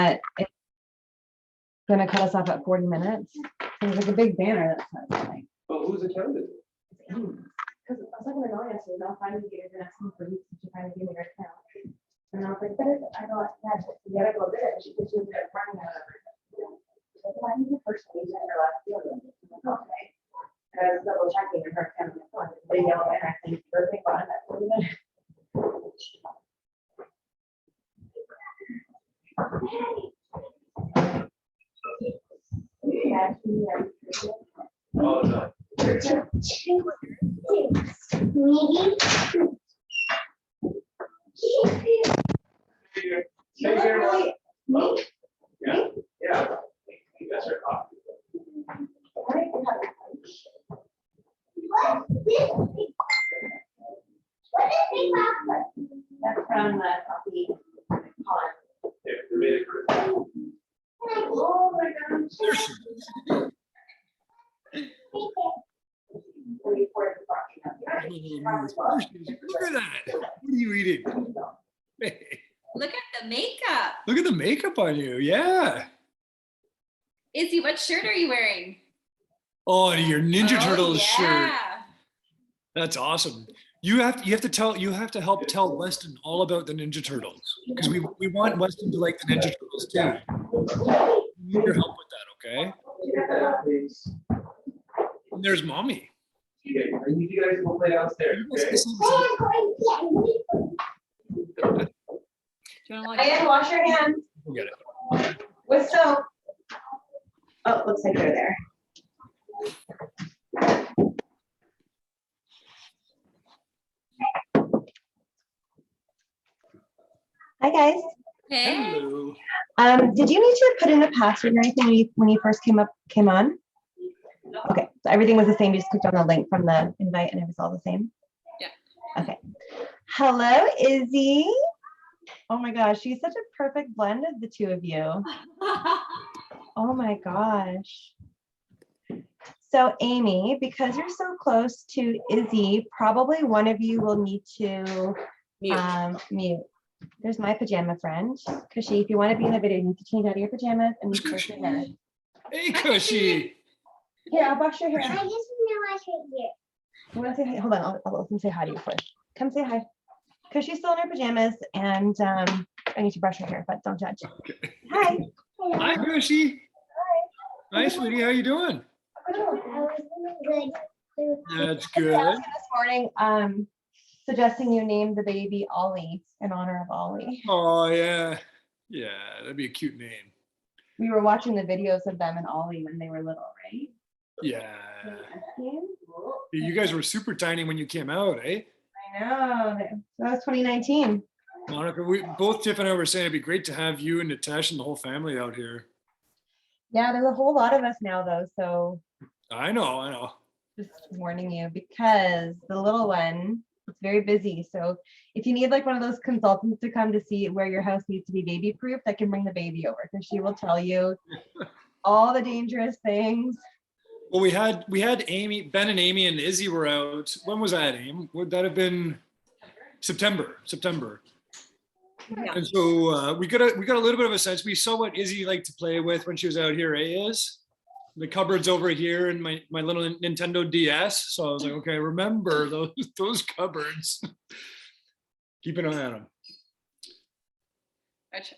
it's gonna cut us off at 40 minutes. So there's like a big banner that says like. Well, who's accounted? Because I was talking to Noah yesterday, I'll finally get it next week for weeks since you finally gave me your account. And I was like, but I thought, yeah, you gotta go there. She could do it running out of it. Why did the first page and her last deal? Okay. And I was double checking in her account. They yelled and I think everything bottom at 40 minutes. Oh, no. Yeah, yeah. That's her coffee. That's from the coffee pond. Yeah, we made it good. Oh my gosh. Look at that. What are you eating? Look at the makeup. Look at the makeup on you. Yeah. Izzy, what shirt are you wearing? Oh, your Ninja Turtles shirt. Yeah. That's awesome. You have to help tell Weston all about the Ninja Turtles because we want Weston to like the Ninja Turtles too. We need your help with that, okay? And there's mommy. Yeah, I need you guys to go play downstairs. Okay? Diane, wash your hands We'll get it. with soap. Oh, looks like they're there. Hi guys. Hey. Hello. Did you need to put in a password or anything when you first came on? Okay, so everything was the same. You just clicked on the link from the invite and it was all the same? Yeah. Okay. Hello, Izzy. Oh my gosh, she's such a perfect blend of the two of you. Oh my gosh. So Amy, because you're so close to Izzy, probably one of you will need to mute. There's my pajama friend, Cushy. If you want to be in the video, you need to change out of your pajamas and you brush your hair. Hey, Cushy. Here, I'll brush your hair. I just know I should get. You want to say hi? Hold on, I'll let them say hi to you first. Come say hi. Because she's still in her pajamas and I need to brush her hair, but don't judge. Okay. Hi. Hi, Cushy. Hi, sweetie. How you doing? I was doing good. That's I good. was this morning suggesting you name the baby Ollie in honor of Ollie. Oh, yeah. Yeah, that'd be a cute name. We were watching the videos of them and Ollie when they were little, right? Yeah. You guys were super tiny when you came out, eh? I know. That was 2019. Monica, both Tiff and I were saying it'd be great to have you and Natasha and the whole family out here. Yeah, there's a whole lot of us now though, so I know. just warning you because the little one is very busy. So if you need like one of those consultants to come to see where your house needs to be baby proof, I can bring the baby over because she will tell you all the dangerous things. Well, we had Amy, Ben and Amy and Izzy were out. When was that, Aim? Would that have been September? Yeah. And so we got a little bit of a sense. We saw what Izzy liked to play with when she was out here, Is the cupboards over here and my little Nintendo DS. So I was like, okay, remember those cupboards. Keep an eye on them.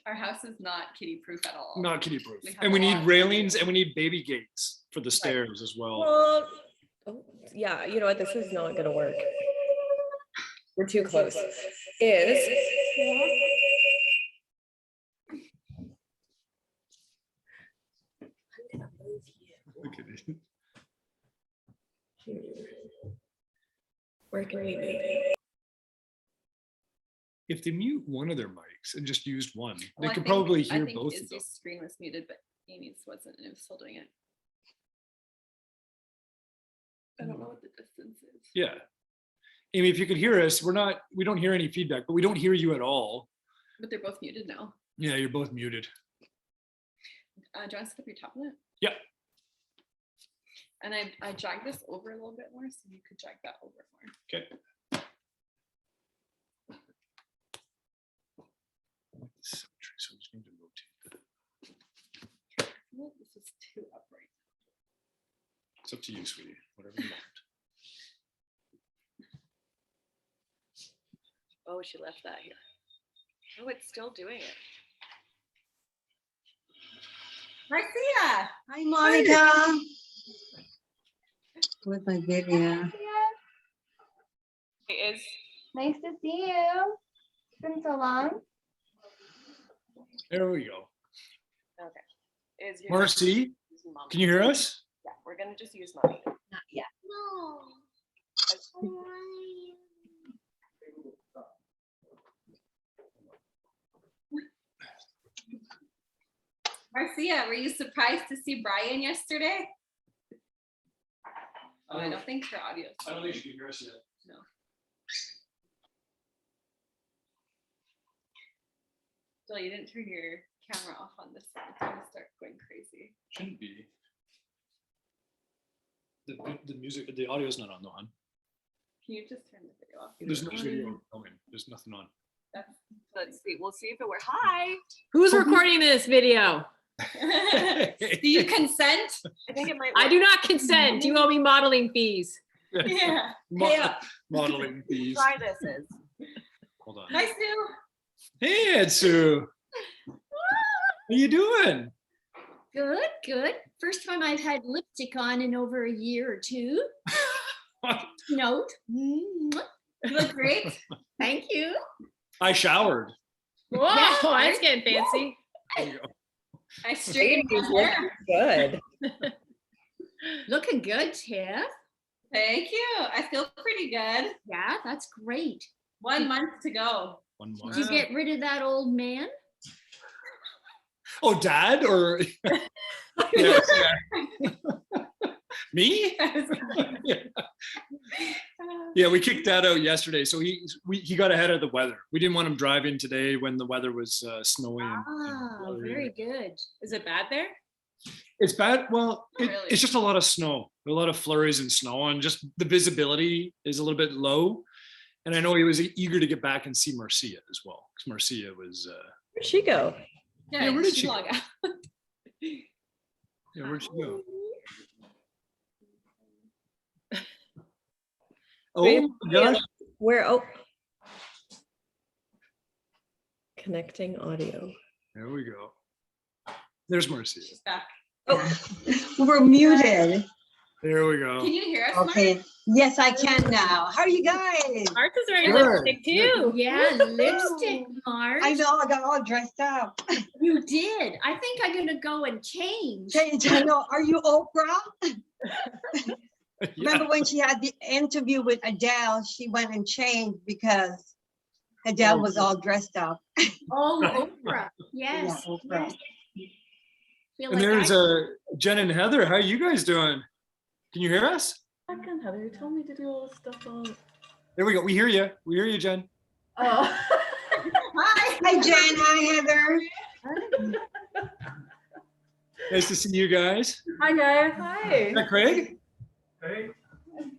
Our house is not kitty proof at all. Not kitty proof. We have And we a need lot. railings and we need baby gates for the stairs as well. Well, oh, yeah, you know what? This is not gonna work. We're too close. Is Look at it. where can we move? If they mute one of their mics and just used one, Well, they I could think- probably hear I think both of them. Izzy's screen was muted, but Amy's wasn't, and it was still doing it. I don't know what the distance is. Yeah. Amy, if you could hear us, we don't hear any feedback, but we don't hear you at all. But they're both muted now. Yeah, you're both muted. Do you want to set up your tablet? Yeah. And I dragged this over a little bit more, so you could drag that over more. Okay. So I just need to rotate that. It's up to you, sweetie. Whatever you want. Oh, she left that here. Oh, it's still doing it. Marcia. Hi, Monica. With my video. It is. Nice to see you. It's been so long. There we go. Okay. Is your Marcy, can you hear us? Yeah, we're gonna just use mommy. Not yet. No. Marcia, were you surprised to see Brian yesterday? Oh, I don't think her audio. I don't think she can hear us yet. No. Jill, you didn't turn your camera off on this one. It's gonna start going crazy. Shouldn't be. The music, the audio's not on, though, hon. Can you just turn the video off? There's no video going. There's nothing on. Let's see. We'll see if it works. Hi. Who's recording this video? Do you consent? I think it might. I work. do not consent. You owe me modeling fees. Yeah. Mo- modeling these. Try this is. Hold on. Hi, Sue. Hey, Ed Sue. How you doing? Good, good. First time I've had lipstick on in over a year or two. Note. You look great. Thank you. I showered. Whoa, That's that's getting fancy. There you go. I straightened my hair. Good. Looking good, Tiff. Thank you. I feel pretty good. Yeah, that's great. 1 month to go. 1 Did month. you get rid of that old man? Oh, Dad or yes, yeah. Me? Yeah. Yeah, we kicked Dad out yesterday, so he got ahead of the weather. We didn't want him driving today when the weather was snowy. And Ah, watery. very good. Is it bad there? It's bad. Well, Not really. it's just a lot of snow, a lot of flurries and snow, and just the visibility is a little bit low. And I know he was eager to get back and see Marcia as well, because Marcia was. Where'd she go? Yeah, where did she go? log out? Yeah, where'd she go? Wait, Oh my gosh! Where? Oh. Connecting audio. There we go. There's Marcia. She's back. We're muted. There we go. Can you hear us? Mark? Okay. Yes, I can now. How are you guys? Martha's wearing Good. lipstick too. Yeah, lipstick, Mars. I know I got all dressed up. You did. I think I'm gonna go and change. I know. Are you Oprah? Yeah. Remember when she had the interview with Adele, she went and changed because Adele was all dressed up. Oh, Oprah. Yes. Yeah, Oprah. yes. Feel And like there's I- Jen and Heather. How are you guys doing? Can you hear us? I can Heather. You told me to do all this stuff on. There we go. We hear you. We hear you, Jen. Oh. Hi. Hi, Jen. Hi, Heather. Nice to see you guys. Hi guys. Hi. Is that Craig? Hey,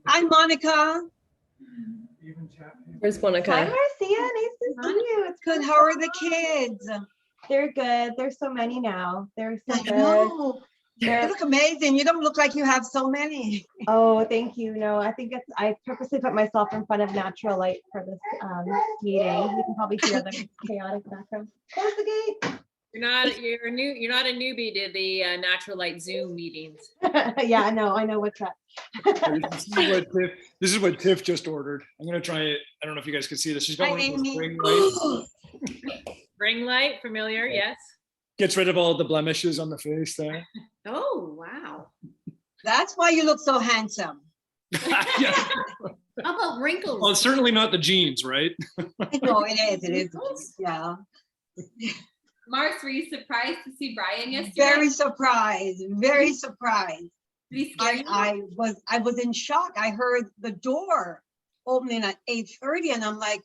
Hi, Monica. even chat. Where's Hi, Monica? Marcia. Nice to see you. It's Good. been How so are the long. kids? They're good. There's so many now. They're so I good. know. You They're, look amazing. You don't look like you have so many. oh, thank you. No, I think it's, I purposely put myself in front of natural light for this meeting. You can probably hear the chaotic background. Close the gate. You're not a newbie to the natural light Zoom meetings. Yeah, I know what's up. This is what Tiff just ordered. I'm gonna try it. I don't know if you guys can see this. She's got Hi, one of those Amy. ring lights. Ring light, familiar? Yes. Gets rid of all the blemishes on the face there. Oh, wow. That's why you look so handsome. Yeah. How about wrinkles? Well, it's certainly not the jeans, right? No, it is. It is. Yeah. Mars, were you surprised to see Brian yesterday? Very surprised. Very surprised. Did he scare you? I was in shock. I heard the door opening at 8:30 and I'm like,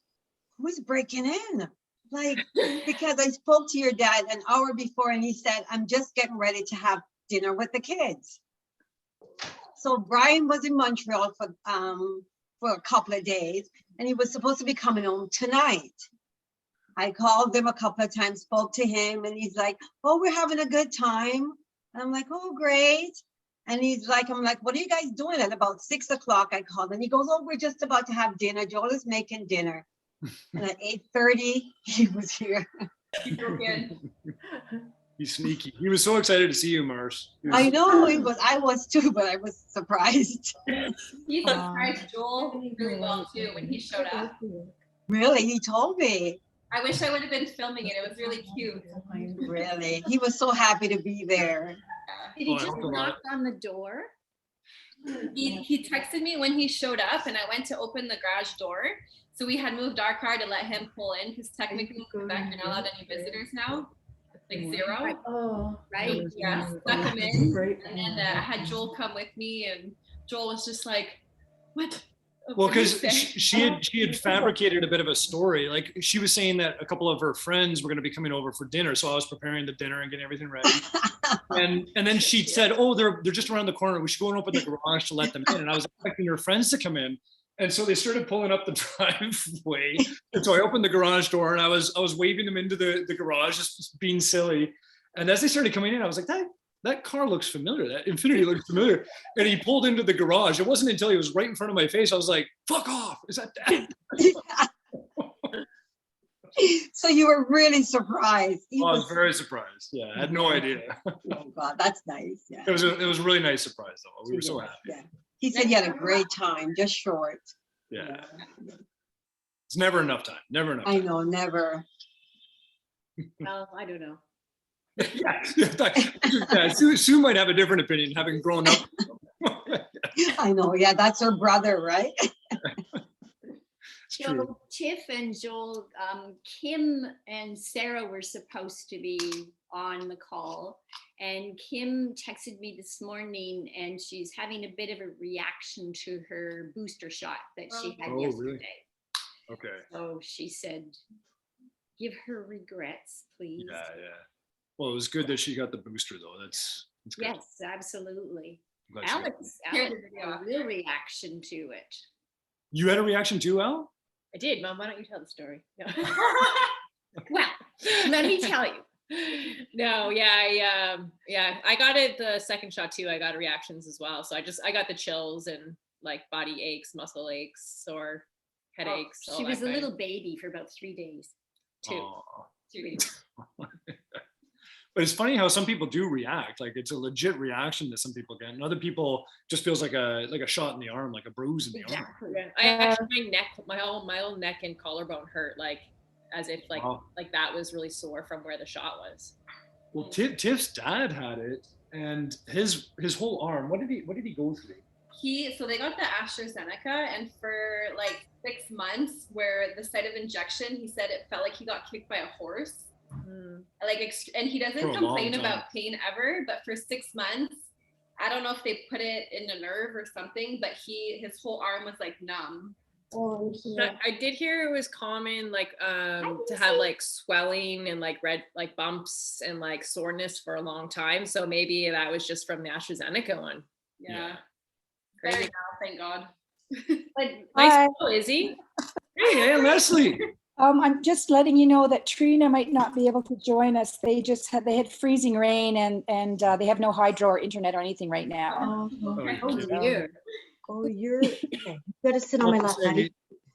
who's breaking in? Like, because I spoke to your dad an hour before and he said, I'm just getting ready to have dinner with the kids. So Brian was in Montreal for a couple of days and he was supposed to be coming home tonight. I called him a couple of times, spoke to him, and he's like, oh, we're having a good time. And I'm like, oh, great. And he's like, I'm like, what are you guys doing? At about 6 o'clock, I called, and he goes, oh, we're just about to have dinner. Joel is making dinner. And at 8:30, he was here. He broke in. He's sneaky. He was so excited to see you, Mars. He was- I know he was, I was too, but I was surprised. He surprised Joel really well too when he showed up. Really, he told me. I wish I would have been filming it. It was really cute. Really, he was so happy to be there. Did he Oh, I just hope a lot. knock on the door? He texted me when he showed up, and I went to open the garage door. So we had moved our car to let him pull in because technically in Quebec you're not allowed any visitors now, like 0. Oh, Right? Yeah, stuck him in, and then I had Joel come with me, and Joel was just like, "What?" Well, What did he because say? she had fabricated a bit of a story. Like she was saying that a couple of her friends were going to be coming over for dinner, so I was preparing the dinner and getting everything ready. And then she said, "Oh, they're just around the corner. We should go and open the garage to let them in." And I was expecting her friends to come in, and so they started pulling up the driveway. And so I opened the garage door, and I was waving them into the garage, just being silly. And as they started coming in, I was like, that car looks familiar. That Infinity looks familiar. And he pulled into the garage. It wasn't until he was right in front of my face, I was like, fuck off. Is that Dad? So you were really surprised. He I was was, very surprised. Yeah, I had no idea. oh God, that's nice. Yeah. It was a really nice surprise though. We were so happy. Yeah. He said he had a great time, just short. Yeah. It's never enough time. Never enough I time. know, never. well, I don't know. Yeah, Sue might have a different opinion having grown up. I know. Yeah, that's her brother, right? It's true. So Tiff and Joel, Kim and Sarah were supposed to be on the call, and Kim texted me this morning, and she's having a bit of a reaction to her booster shot that she had Oh, yesterday. really? Okay. So she said, "Give her regrets, please." Yeah, yeah. Well, it was good that she got the booster though. That's good. Yes, absolutely. I'm glad she got it. Alex Here's had the a real reaction to it. You had a reaction too, Al? I did, Mom. Why don't you tell the story? No. Well, let me tell you. No, yeah, I got it the second shot too. I got reactions as well. So I got the chills and like body aches, muscle aches, sore headaches. all She that was a kind. little baby for about 3 days. Two. Aw. 2 days. But it's funny how some people do react. Like it's a legit reaction that some people get, and other people just feels like a shot in the arm, like a bruise in the arm. Exactly. Yeah. I actually my neck, my whole neck and collarbone hurt, like as if Wow. like that was really sore from where the shot was. Well, Tiff's dad had it, and his whole arm. What did he go through? So they got the AstraZeneca, and for like 6 months, where the site of injection, he said it felt like he got kicked by a horse. And he doesn't For a long complain time. about pain ever, but for 6 months, I don't know if they put it in a nerve or something, but his whole arm was like numb. I did hear it was common like to have like swelling and like red like bumps and like soreness for a long time. So maybe that was just from the AstraZeneca one. Yeah. Crazy. Better now, thank God. But Hi. nice to know, Izzy. Hey, Leslie. I'm just letting you know that Trina might not be able to join us. They had freezing rain and they have no hydro or internet or anything right now. Okay. Oh, you're okay. You gotta sit on my lap, honey.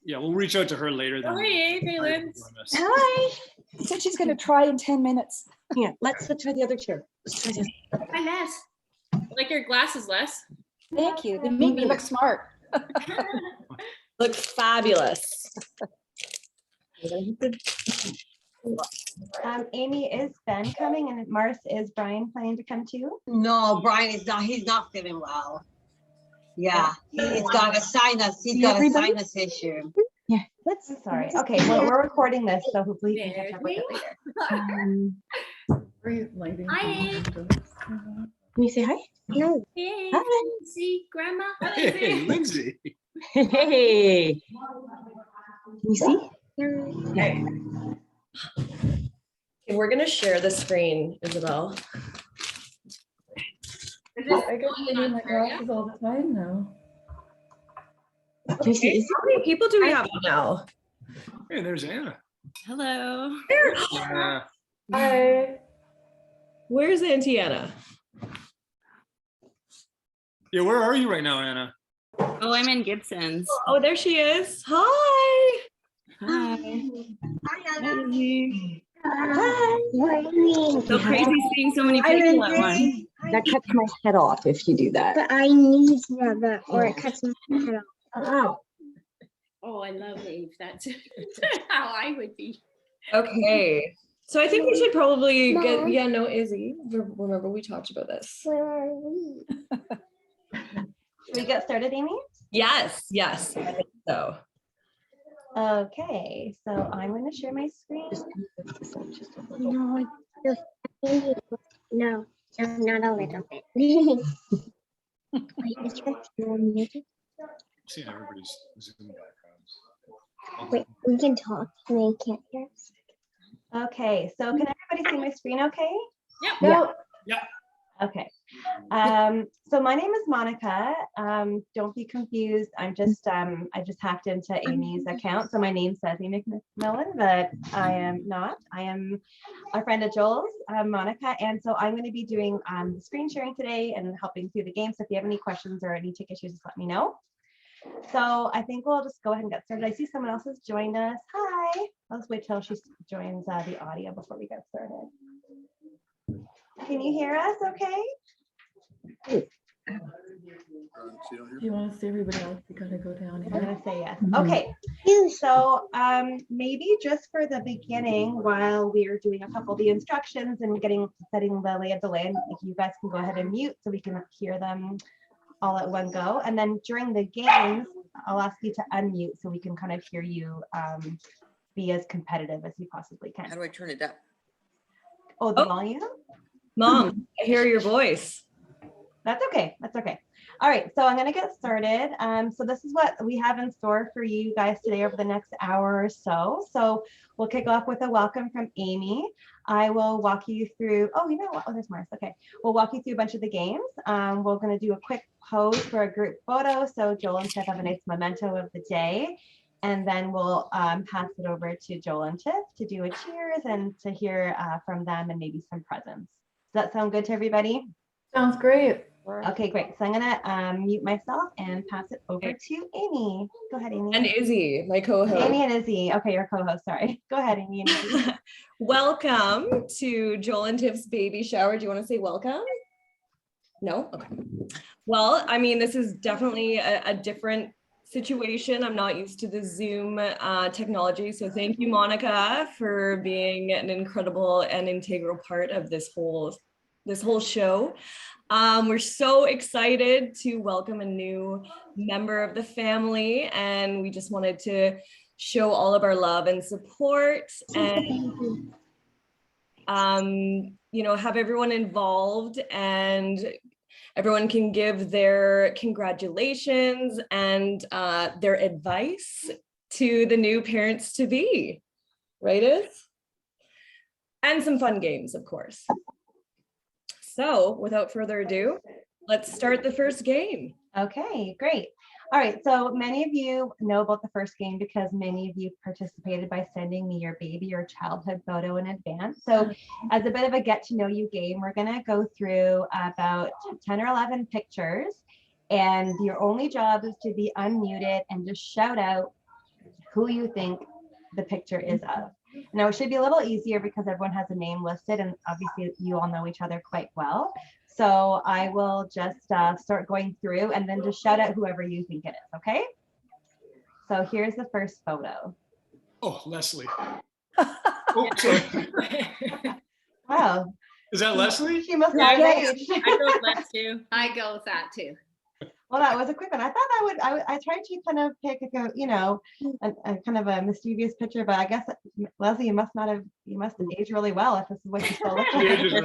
Yeah, we'll reach out to her later. Then. Oh, hey, Kaylin. Hi. She said she's going to try in 10 minutes. Here, let's try the other chair. Let's try this. Hi, Les. Like your glasses, Les. Thank you. They make me look smart. Look fabulous. Amy, is Ben coming? And Mars, is Brian planning to come too? No, Brian is not. He's not feeling well. Yeah, he's got a sinus. He's got a sinus issue. Let's, sorry. Okay, well, we're recording this, so hopefully you can catch up with it later. Hi, Amy. Can you say hi? No. Hey, Hi. see Grandma. Hey, Lindsay. Hey. Can you see? Okay. Okay, we're gonna share the screen, Isabel. Is this going in Ontario? all the time now. Can you see? How many people do we have now? Hey, there's Anna. Hello. Yeah. Hi. Where's Auntie Anna? Yeah, where are you right now, Anna? Oh, I'm in Gibson's. Oh, there she is. Hi. Hi. Hi, Izzy. Hi. So crazy seeing so many Hi, people at Lindsay. once. That cuts my head off if you do that. But I need rubber or it cuts my head off. Oh. Oh, I love Eve. That's how I would be. Okay. So I think we should probably get, Mom. yeah, no, Izzy. Remember we talked about this. Where are we? Should we get started, Amy? Yes, yes, I think so. Okay, so I'm going to share my screen. No, no, not a little bit. Wait, is your phone muted? Seeing everybody's Zoom backgrounds. Wait, we can talk and they can't hear us. Okay, so can everybody see my screen okay? Yep. Yeah. Yeah. Okay. So my name is Monica. Don't be confused. I just hacked into Amy's account. So my name says Amy McMillan, but I am not. I am a friend of Joel's, Monica. And so I'm going to be doing the screen sharing today and helping through the game. So if you have any questions or any tech issues, just let me know. So I think we'll just go ahead and get started. I see someone else has joined us. Hi. Let's wait till she joins the audio before we get started. Can you hear us okay? If you want to see everybody else, you gotta go down I'm gonna say yes. Okay, so maybe just for the beginning, while we're doing a couple of the instructions and setting the lay of the land, if you guys can go ahead and mute so we can hear them all at one go. And then during the games, I'll ask you to unmute so we can kind of hear you be as competitive as you possibly can. How do I turn it up? Oh, the volume? Mom, I hear your voice. That's okay. That's okay. All right, so I'm going to get started. So this is what we have in store for you guys today over the next hour or so. So we'll kick off with a welcome from Amy. I will walk you through, oh, you know what? Oh, there's Mars. Okay. We'll walk you through a bunch of the games. We're going to do a quick pose for a group photo. So Joel and Tiff have a nice memento of the day. And then we'll pass it over to Joel and Tiff to do a cheers and to hear from them and maybe some presents. Does that sound good to everybody? Sounds great. Okay, great. So I'm gonna mute myself and pass it over to Amy. Go ahead, Amy. And Izzy, my co-host. Amy and Izzy. Okay, your co-host. Sorry. Go ahead, Amy. And Izzy. Welcome to Joel and Tiff's baby shower. Do you want to say welcome? No? Okay. Well, I mean, this is definitely a different situation. I'm not used to the Zoom technology. So thank you, Monica, for being an incredible and integral part of this whole show. We're so excited to welcome a new member of the family, and we just wanted to show all of our love and support and have everyone involved, and everyone can give their congratulations and their advice to the new parents to be, right, Iz? And some fun games, of course. So without further ado, let's start the first game. Okay, great. All right, so many of you know about the first game because many of you participated by sending me your baby or childhood photo in advance. So as a bit of a get to know you game, we're gonna go through about 10 or 11 pictures, and your only job is to be unmuted and just shout out who you think the picture is of. Now it should be a little easier because everyone has a name listed and obviously you all know each other quite well. So I will just start going through and then just shout out whoever you think it is, okay? So here's the first photo. Oh, Leslie. Oh, sorry. Wow. Is that Leslie? She must have aged. I go with that too. I go with that too. Well, that was a quick one. I thought I tried to kind of pick a kind of a mischievous picture, but I guess Leslie, you must have aged really well if this is what you still look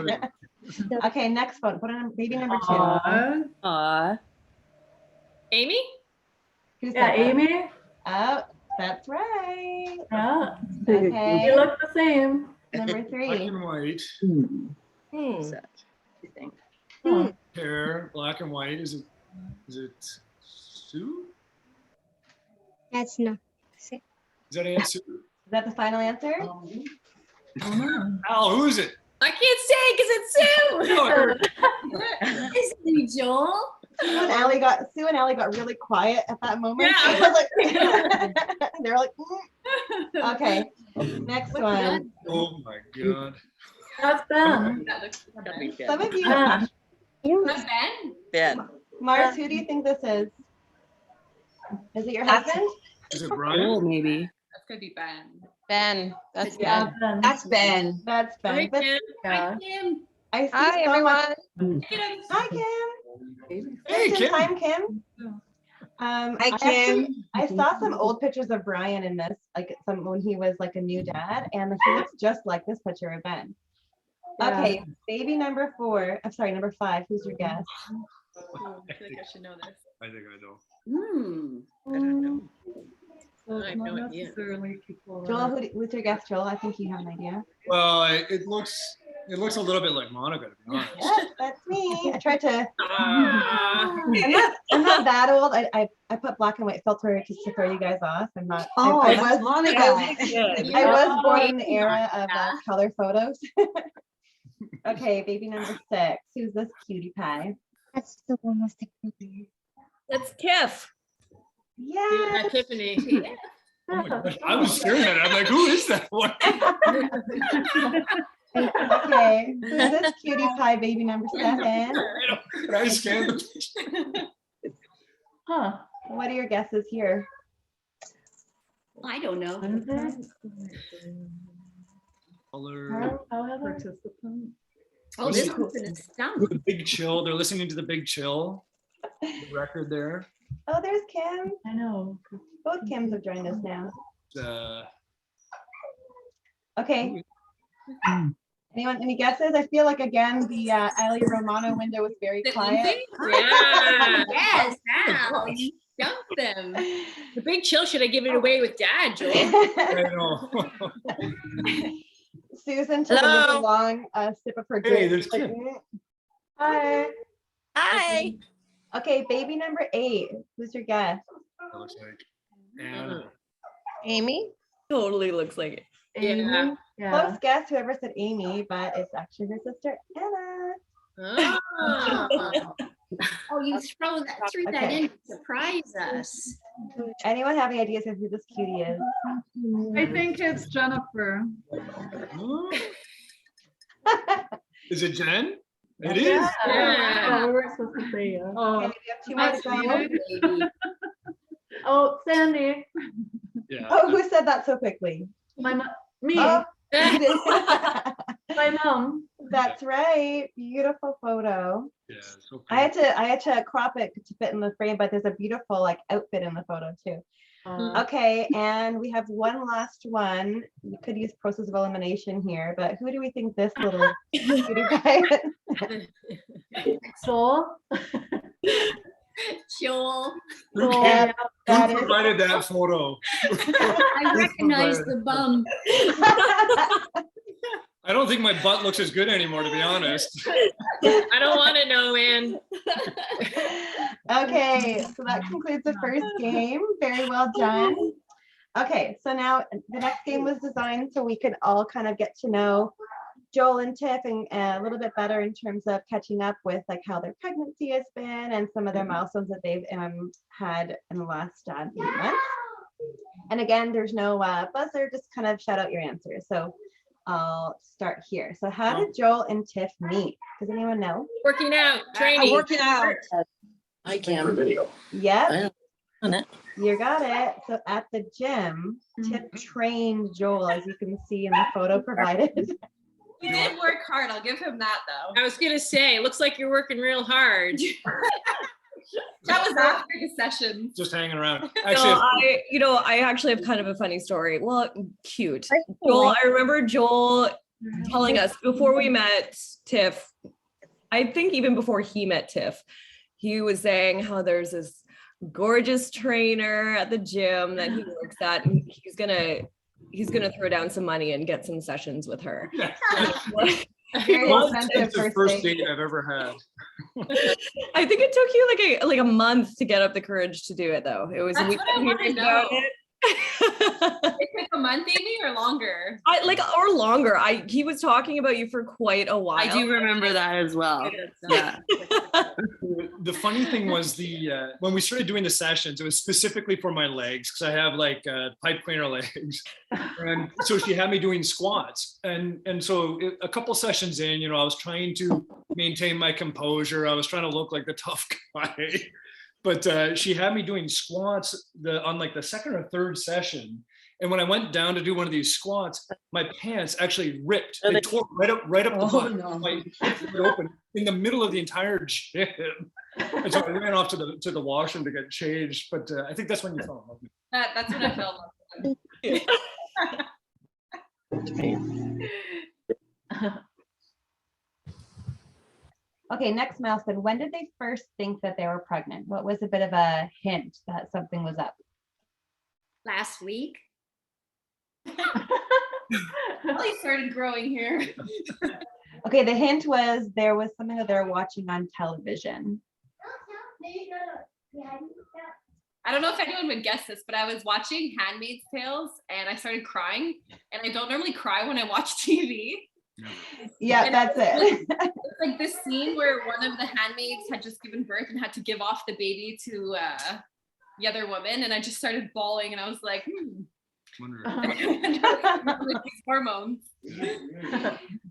like. Okay, next one. Put on baby number 2. Aw. Amy? Who's Yeah, that? Amy. Oh, that's right. Yeah. Okay. You look the same. Number 3. Black and white. Hair, black and white. Is it Sue? That's not. Is that Aunt Sue? Is that the final answer? Al, who is it? I can't say because it's Sue. Is it Joel? Sue and Allie got really quiet at that moment. Yeah. I was like, they're like, okay, next one. Oh my God. That's Ben. That looks Some of you, That's Ben. Ben. Mars, who do you think this is? Is it your husband? Is it Oh, Brian? maybe. That's gonna be Ben. Ben. That's Yeah, Ben. Ben. That's Ben. That's Hi, Ben. But Kim. Yeah. Kim. I see Hi, so much. everyone. Hi, Kim. Hey, Just in Kim. time, Kim. Hi, Kim. I saw some old pictures of Brian in this, like some when he was like a new dad, and he looks just like this picture of Ben. Yeah. Okay, baby number 4. I'm sorry, number 5. Who's your guess? I feel like I should know this. I think I know. I don't know. So I it's have not no idea. necessarily people. Joel, who's your guess, Joel? I think you have an idea. Well, it looks a little bit like Monica, to be honest. Yes, that's me. I tried to. Ah. I'm not that old. I put black and white filter just to throw you guys off. I'm not. Oh, I that's was Monica. I was born in the era of color photos. Okay, baby number 6. Who's this cutie pie? That's the one with the baby. That's Tiff. Yeah. Tiffany. Oh my gosh, I was staring at it. I'm like, who is that one? Okay, who's this cutie pie, baby number 7? Can I scan the Huh. What are your guesses here? I don't know. color? Participant. Oh, What this is it? one's in a stump. The Big Chill. They're listening to the Big Chill the record there. Oh, there's Kim. I know. Both Kims have joined us now. Uh, Okay. Anyone, any guesses? I feel like again the Ali Romano window was very Is it quiet. Lindsay? Yeah. Yes, Al, you stumped them. The Big Chill should have given it away with Dad, Joel. I know. Susan took a Hello. really long sip of her Hey, drink. there's Kim. Hi. Hi. Okay, baby number 8. Who's your guess? That looks like Anna. Amy. Totally looks like it. Yeah. Yeah. Close guess, whoever said Amy, but it's actually her sister Anna. Oh. Oh, you threw that Okay. in to surprise us. Anyone have any ideas of who this cutie is? I think it's Jennifer. Is it Jen? It is. Yeah. Oh, we were supposed to say yeah. Okay, we have 2 more to go. Oh, Sandy. Yeah. Oh, who said that so quickly? Me. Oh, My mom. that's right. Beautiful photo. Yeah. So I had to crop it to fit in the frame, but there's a beautiful like outfit in the photo too. Okay, and we have one last one. We could use process of elimination here, but who do we think this little cutie guy is? Soul. Joel, Who Yeah, that is. provided that photo? I recognize the bum. I don't think my butt looks as good anymore, to be honest. I don't want to know, man. Okay, so that concludes the first game. Very well done. Okay, so now the next game was designed so we could all kind of get to know Joel and Tiff and a little bit better in terms of catching up with like how their pregnancy has been and some of their milestones that they've had in the last 8 months. And again, there's no buzzer, just kind of shout out your answers. So I'll start here. So how did Joel and Tiff meet? Does anyone know? Working out, I'm training. working out. I can. Yep, On it. you got it. So at the gym, Tiff trained Joel, as you can see in the photo provided. He did work hard. I'll give him that though. I was gonna say, it looks like you're working real hard. That was after the session. Just hanging around. So Actually, I actually have kind of a funny story. Well, cute. Joel, I remember Joel telling us before we met Tiff, I think even before he met Tiff, he was saying how there's this gorgeous trainer at the gym that he works at, and he's gonna throw down some money and get some sessions with her. Very expensive it's the first first date. date I've ever had. I think it took you like a month to get up the courage to do it though. It was That's we what I kept wanna hearing know. about it. It took a month, Amy, or longer? Or longer. He was talking about you for quite a while. I do remember that as well. Yeah. The funny thing was when we started doing the sessions, it was specifically for my legs because I have like pipe cleaner legs, and so she had me doing squats, and so a couple sessions in, I was trying to maintain my composure. I was trying to look like the tough guy, but she had me doing squats on like the second or third session. And when I went down to do one of these squats, my pants actually ripped. They tore right up the butt. No. My hips were open in the middle of the entire gym. And so I ran off to the washroom to get changed. But I think that's when you fell in love with me. That's when I fell in love. Okay, next milestone. When did they first think that they were pregnant? What was a bit of a hint that something was up? Last week. Ellie started growing here. Okay, the hint was there was something that they're watching on television. I don't know if anyone would guess this, but I was watching Handmaid's Tales and I started crying. And I don't normally cry when I watch TV. Yeah, And that's it. It's like this scene where one of the handmaids had just given birth and had to give off the baby to the other woman. And I just started bawling and I was like, these hormones.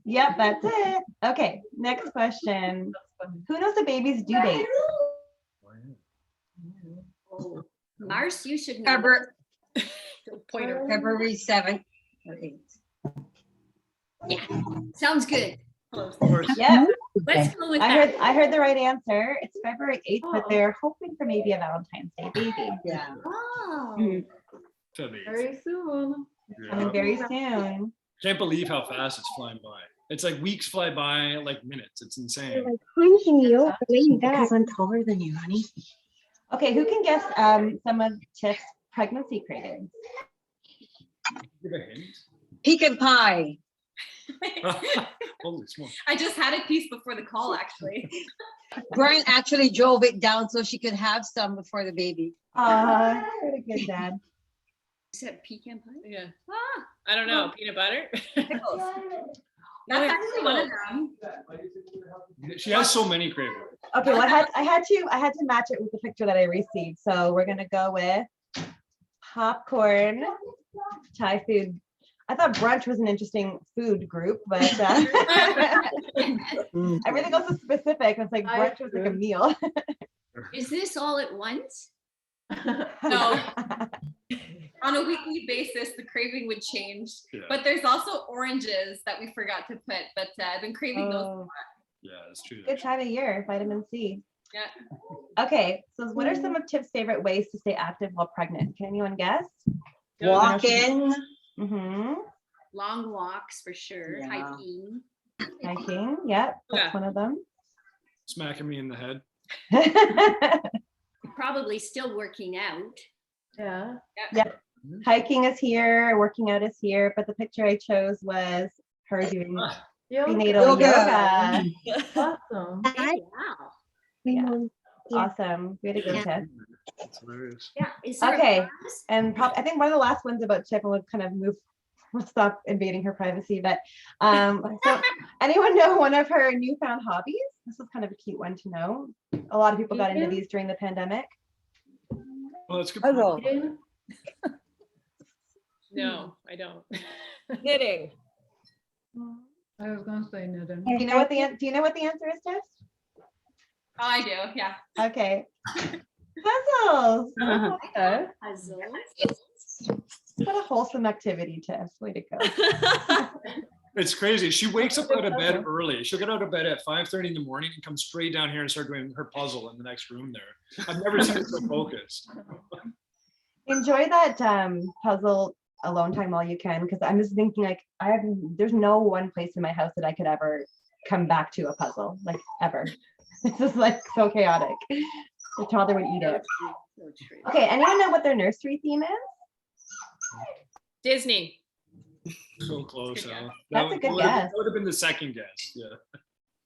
Yep, that's it. Okay, next question. Who knows the baby's due date? Mars, you should know. February 7th or 8th. Yeah, sounds good. Yeah, Let's go with that. I heard the right answer. It's February 8th, but they're hoping for maybe a Valentine's Day baby. Yeah. Oh. Very soon. Coming very soon. Can't believe how fast it's flying by. It's like weeks fly by like minutes. It's insane. Because I'm taller than you, honey. Okay, who can guess some of Tiff's pregnancy cravings? Give a hint. Pecan pie. Holy smokes. I just had a piece before the call, actually. Brian actually drove it down so she could have some before the baby. What a good dad. Is that pecan pie? Yeah. Ah, I don't know. Peanut butter? pickles. That's actually one of them. She has so many cravings. Okay, well, I had to match it with the picture that I received. So we're gonna go with popcorn, Thai food. I thought brunch was an interesting food group, but everything else is specific. It's like brunch was like a meal. Is this all at once? No. On a weekly basis, the craving would change. Yeah. But there's also oranges that we forgot to put, but I've been craving those a lot. Yeah, that's true. Good time of year, vitamin C. Yeah. Okay, so what are some of Tiff's favorite ways to stay active while pregnant? Can anyone guess? Walking. Mm-hmm. Long walks for sure. Yeah. Hiking. Hiking, yep, that's Yeah. one of them. Smacking me in the head. Probably still working out. Yeah. Yep. Hiking is here, working out is here, but the picture I chose was her doing prenatal yoga. Awesome. Wow. Yeah. Awesome. Way to go, Tiff. That's hilarious. Yeah. Is there a Okay, class? and I think one of the last ones about Tiff, and we'll kind of we'll stop invading her privacy, but so anyone know one of her newfound hobbies? This is kind of a cute one to know. A lot of people got into these during the pandemic. Well, that's good. No, I don't. Knitting. I was gonna say knitting. Do you know what the answer is, Tiff? Oh, I do, yeah. Okay. Puzzles. Okay. Puzzles. What a wholesome activity, Tiff. Way to go. It's crazy. She wakes up out of bed early. She'll get out of bed at 5:30 in the morning and come straight down here and start doing her puzzle in the next room there. I've never seen her so focused. Enjoy that puzzle alone time while you can, because I'm just thinking like there's no one place in my house that I could ever come back to a puzzle, like ever. It's just like so chaotic. The toddler would eat it. So true. Okay, anyone know what their nursery theme is? Disney. So close, Good Al. guess. That's a good guess. That would have been the second guess. Yeah.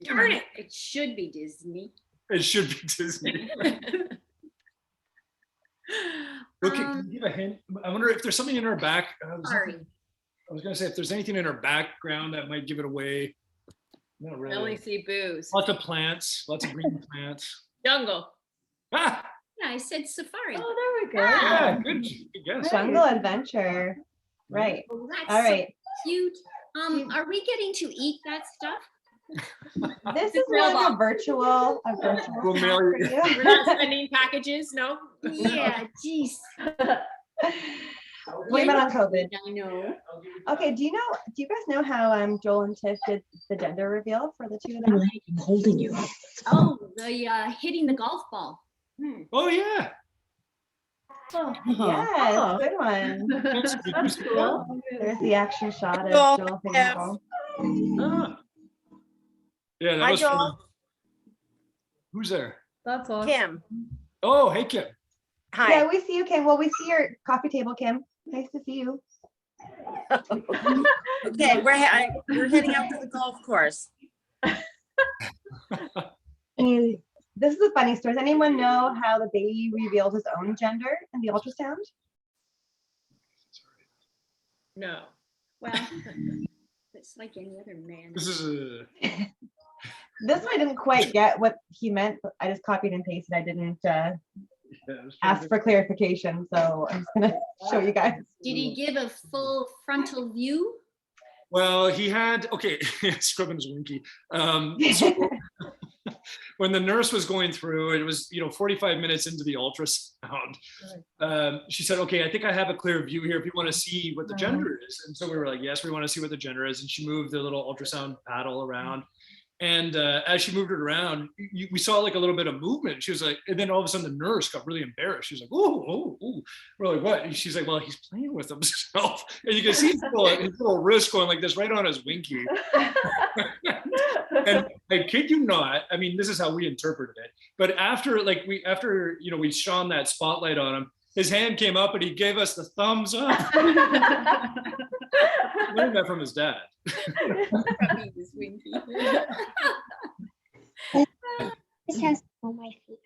Darn it. It should be Disney. It should be Disney. Look, can you give a hint? I wonder if there's something in her back. Sorry. I was gonna say if there's anything in her background that might give it away. Not I really. only see booze. Lots of plants, lots of green plants. Jungle. Ah, Yeah, I said safari. Oh, there we go. yeah, good guess. Jungle adventure. Right. Oh, that's All right. so cute. Are we getting to eat that stuff? This is more like a virtual We'll mail for you. you. We're not sending packages, no? Yeah, geez. Blame it on COVID. I know. Okay, do you guys know how Joel and Tiff did the gender reveal for the two of them? I'm holding you. Oh, the hitting the golf ball. Oh yeah. Yes, Oh. good one. That's cool. There's the action shot of Cool. Joel hitting Yeah. the ball. Ah. Yeah, that Hi, was fun. Joel. Who's there? That's awesome. Kim. Oh, hey Kim. Hi. Yeah, we see you, Kim. Well, we see your coffee table, Kim. Nice to see you. Okay, we're heading out to the golf course. And this is a funny story. Does anyone know how the baby revealed his own gender in the ultrasound? No. Well, it's like any other man. This is a. This one I didn't quite get what he meant, but I just copied and pasted. I didn't ask for clarification, so I'm just gonna show you guys. Did he give a full frontal view? Well, he had Scribbins Winky. So when the nurse was going through, it was 45 minutes into the ultrasound. She said, "Okay, I think I have a clear view here. If you want to see what the gender is," and so we were like, "Yes, we want to see what the gender is." And she moved the little ultrasound paddle around. And as she moved it around, we saw like a little bit of movement. She was like, and then all of a sudden the nurse got really embarrassed. She was like, "Oh, oh." We're like, "What?" And she's like, "Well, he's playing with himself." And you can see his little wrist going like this right on his winky. And I kid you not, I mean, this is how we interpreted it. But after we shone that spotlight on him, his hand came up and he gave us the thumbs up. Learned that from his dad. Rubbing his winky. This has on my feet.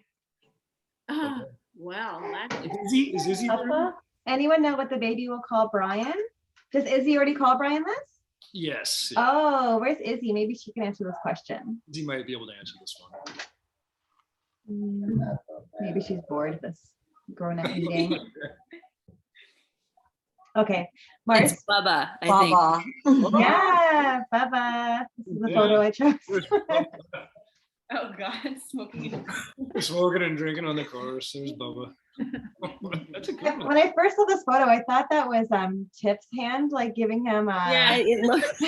Ah, well, that's Is Izzy there? Anyone know what the baby will call Brian? Does Izzy already call Brian this? Yes. Oh, where's Izzy? Maybe she can answer this question. Izzy might be able to answer this one. Maybe she's bored of this grown-up meeting. Okay, Mars. It's Bubba, I think. Baba. Yeah, Bubba. This is the photo I chose. Oh God, smoking. Smoking and drinking on the course. There's Bubba. That's a good one. When I first saw this photo, I thought that was Tiff's hand, like giving him. Yeah, It looks.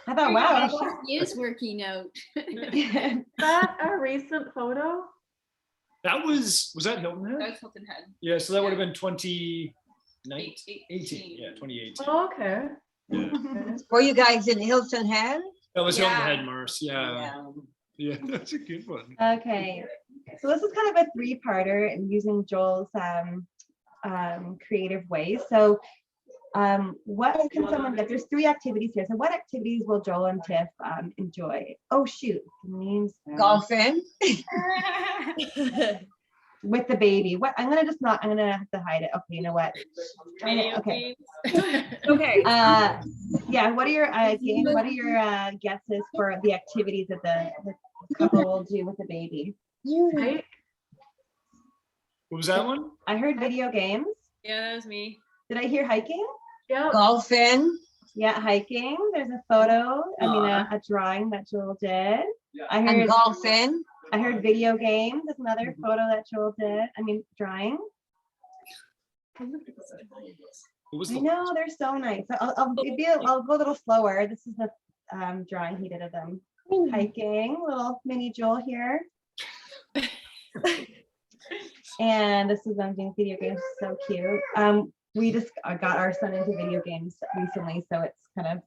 I thought, wow. he is working out. she- Is that a recent photo? That was that Hilton Head? That was Hilton Head. Yeah, so that would have been 2018. Yeah, 2018. Oh, okay. Yeah. Were you guys in Hilton Head? That was Hilton Yeah. Head, Mars. Yeah. Yeah, that's a good one. Okay, so this is kind of a three-parter and using Joel's creative ways. So what can someone get? There's three activities here. So what activities will Joel and Tiff enjoy? Oh shoot, names. Golfing. With the baby. What I'm gonna have to hide it. Okay, you know what? Video Okay. games. Okay. Yeah, what are your guesses for the activities that the couple will do with the baby? Right? What was that one? I heard video games. Yeah, that was me. Did I hear hiking? Yeah. Golfing. Yeah, hiking. There's a photo. I mean, a drawing that Joel did. I And heard golfing. I heard video games. There's another photo that Joel did. I mean, drawing. What was I the know they're so nice. So I'll go a little slower. This is the drawing he did of them hiking. Little mini Joel here. And this is them doing video games. So cute. We just got our son into video games recently, so it's kind of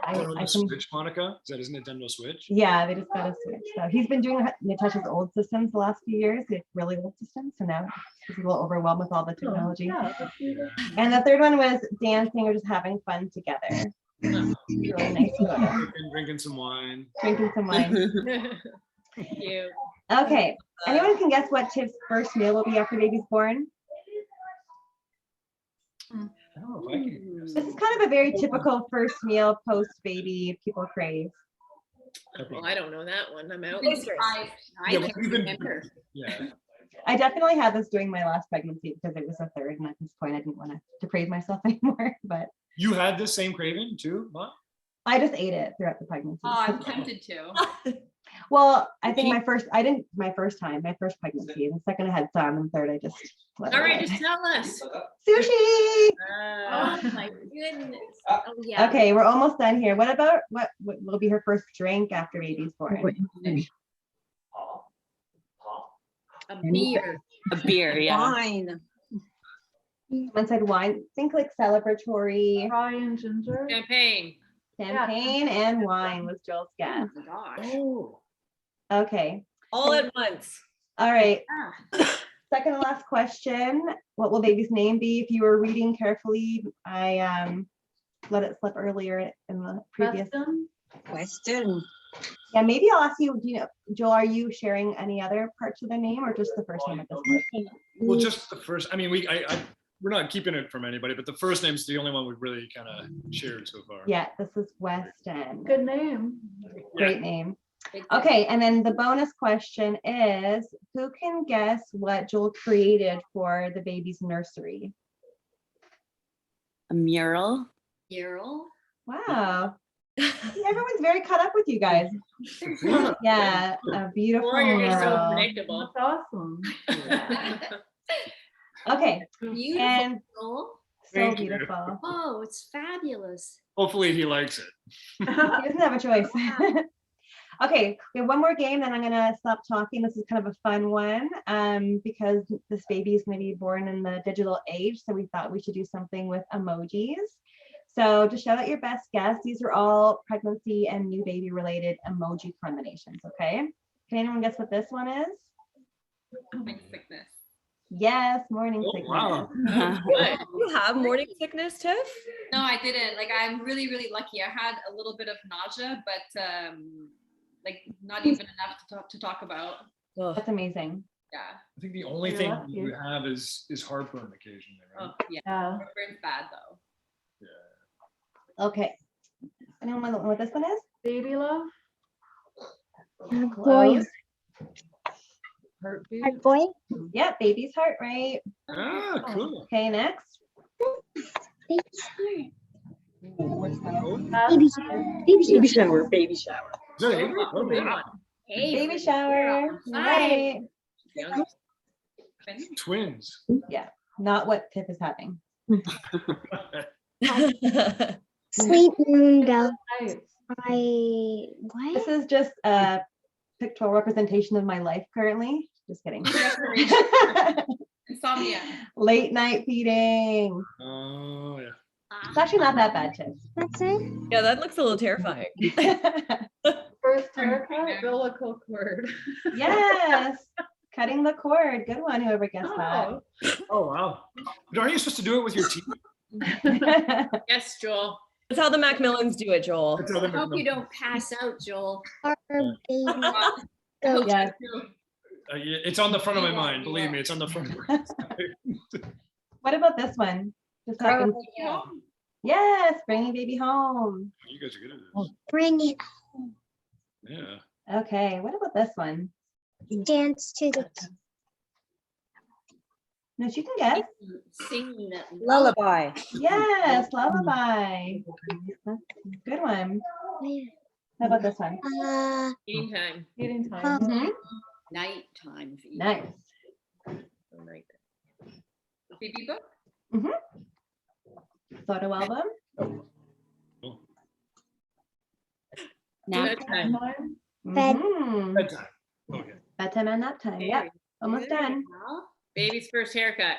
I can, Switch, Monica? Is that his Nintendo Switch? yeah, they just got a Switch. So he's been doing Natasha's old systems the last few years, the really old systems. So now he's a little overwhelmed with all the technology. Yeah, that's cute. And the third one was dancing or just having fun together. Really nice photo. Drinking some wine. Drinking some wine. Cute. Okay. Anyone can guess what Tiff's first meal will be after baby's born? I don't know if I can guess. This is kind of a very typical first meal post baby people crave. Well, I don't know that one. I'm out. I Yeah, can't we've been- remember. Yeah. I definitely had this during my last pregnancy because it was a third, and at this point I didn't want to deprave myself anymore. But You had the same craving too, Mom? I just ate it throughout the pregnancy. Oh, I'm tempted to. Well, I think my first pregnancy. The second I had some, and third I just let All it right, ride. just tell us. Sushi. Oh my goodness. Oh yeah. Okay, we're almost done here. What will be her first drink after baby's born? A beer. A beer, yeah. Wine. Someone said wine. Think like celebratory Rye and ginger. Champagne. champagne and wine was Joel's guess. Oh my gosh. Oh. Okay. All at once. All right. Ah. Second to last question. What will baby's name be? If you were reading carefully, I let it slip earlier in the previous. Question. Yeah, maybe I'll ask you, do you know, Joel, are you sharing any other parts of the name or just the first name at this point? Well, just the first. I mean, we're not keeping it from anybody, but the first name's the only one we've really kind of shared so far. Yeah, this is Weston. Good name. Great name. Okay, and then the bonus question is, who can guess what Joel created for the baby's nursery? A mural. Mural. Wow. See, everyone's very caught up with you guys. Yeah, a beautiful Or you're just so mural. predictable. That's awesome. Okay, Beautiful. and Joel. so Thank you. beautiful. Oh, it's fabulous. Hopefully he likes it. He doesn't have a choice. Okay, we have one more game, then I'm gonna stop talking. This is kind of a fun one, because this baby is gonna be born in the digital age, so we thought we should do something with emojis. So to shout out your best guess, these are all pregnancy and new baby related emoji combinations, okay? Can anyone guess what this one is? Morning sickness. Yes, morning Oh, sickness. wow. Good. You have morning sickness, Tiff? No, I didn't. Like, I'm really, really lucky. I had a little bit of nausea, but like not even enough to talk about. That's amazing. Yeah. I think the only You're thing lucky. you have is heartburn occasionally, right? Oh, yeah. Yeah. Heartburn's bad though. Okay. Anyone know what this one is? Baby love. Close. Heartbeat. Heart boy. Yep, baby's heart rate. Ah, cool. Okay, next. Baby Baby shower. Baby shower. Baby shower. Is that Avery? Oh, wow. Hey, Baby for shower. the Right. Twins. Yeah, not what Tiff is having. Sleep moon dove. Nice. What? This is just a pictorial representation of my life currently. Just kidding. Insomnia. Late night feeding. Oh, yeah. It's actually not that bad, Tiff. That's it. Yeah, that looks a little terrifying. First haircut, umbilical cord. Yes, cutting the cord. Good one, whoever guessed Oh. Oh, wow. But aren't you supposed to do it with your teeth? that. Yes, Joel. That's how the Macmillans do it, Joel. That's how they I hope you don't pass out, Joel. Our baby. Yeah. Yeah, it's on the front of my mind. Believe me, it's on the front of my mind. What about this one? Just so I can- Yes, bringing baby home. You guys are good at this. Bring it. Yeah. Okay, what about this one? Dance to the No, you can guess. Sing that Lullaby. Yes, lullaby. Good one. How about this one? Eating time. Eating time. Mhm. nighttime. feed. Nice. Oh my God. Baby book. Photo album. Cool. Nap Bedtime. Bed. Mhm. Bedtime. Okay. Bedtime and nap time. Yep, almost done. Well, Baby's first haircut.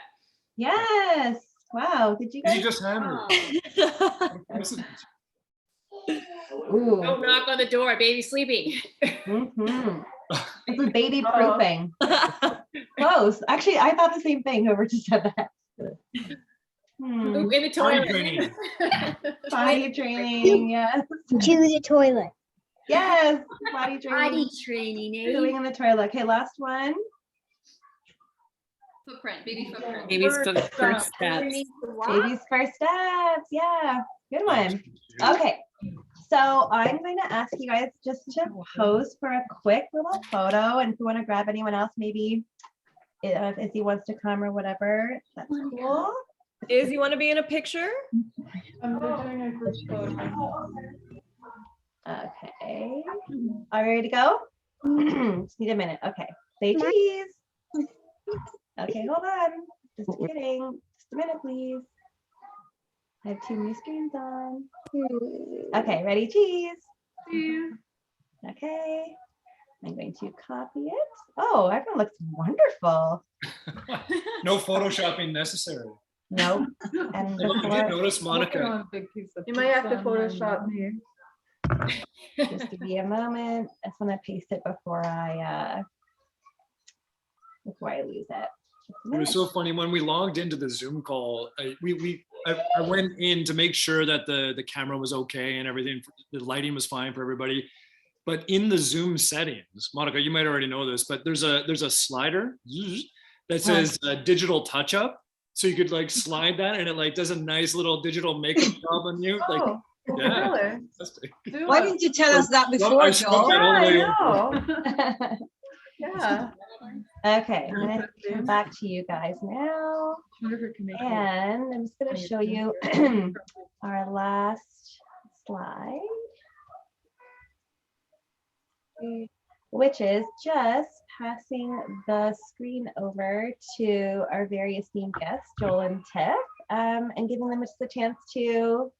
Yes. Wow. Did you Did guys? you just have her? oh, Ooh. Don't knock on the door. Baby's sleeping. Mhm. This is baby proofing. Close. Actually, I thought the same thing. Whoever just said that. Poop in the Potty toilet. training. Body training. Yes. To the toilet. Yes, body training. Body training, eh? Doing in the toilet. Okay, last one. Footprint, baby footprint. Baby's First first step. steps. Underneath the walk. Baby's first steps. Yeah, good one. Okay, so I'm going to ask you guys just to pose for a quick little photo, and if you want to grab anyone else, maybe if Izzy wants to come or whatever, that's cool. Is you want to be in a picture? They're doing a group photo. Okay, are we ready to go? Just need a minute. Okay, say cheese. Okay, hold on. Just kidding. Just a minute, please. I have 2 new screens on. Okay, ready, cheese. Okay. I'm going to copy it. Oh, everyone looks wonderful. No photoshopping necessary. Nope. And I did before, notice Working Monica. on a big piece of You might have to pizza on Photoshop Monday. me. just give me a moment. I just want to paste it before I lose it. Just a It was minute. so funny when we logged into the Zoom call. I went in to make sure that the camera was okay and everything. The lighting was fine for everybody. But in the Zoom settings, Monica, you might already know this, but there's a slider that says digital touch up. So you could like slide that, and it like does a nice little digital makeup job on you. Like, Oh, yeah. really? Fantastic. Do Why it. didn't you tell us that I before, scrubbed Joel? it all the way Yeah, over. I know. Yeah. Okay, I'm gonna come back to you guys now. Wonder if it can make it- And I'm just going to show you our last slide, which is just passing the screen over to our very esteemed guests, Joel and Tiff, and giving them just a chance to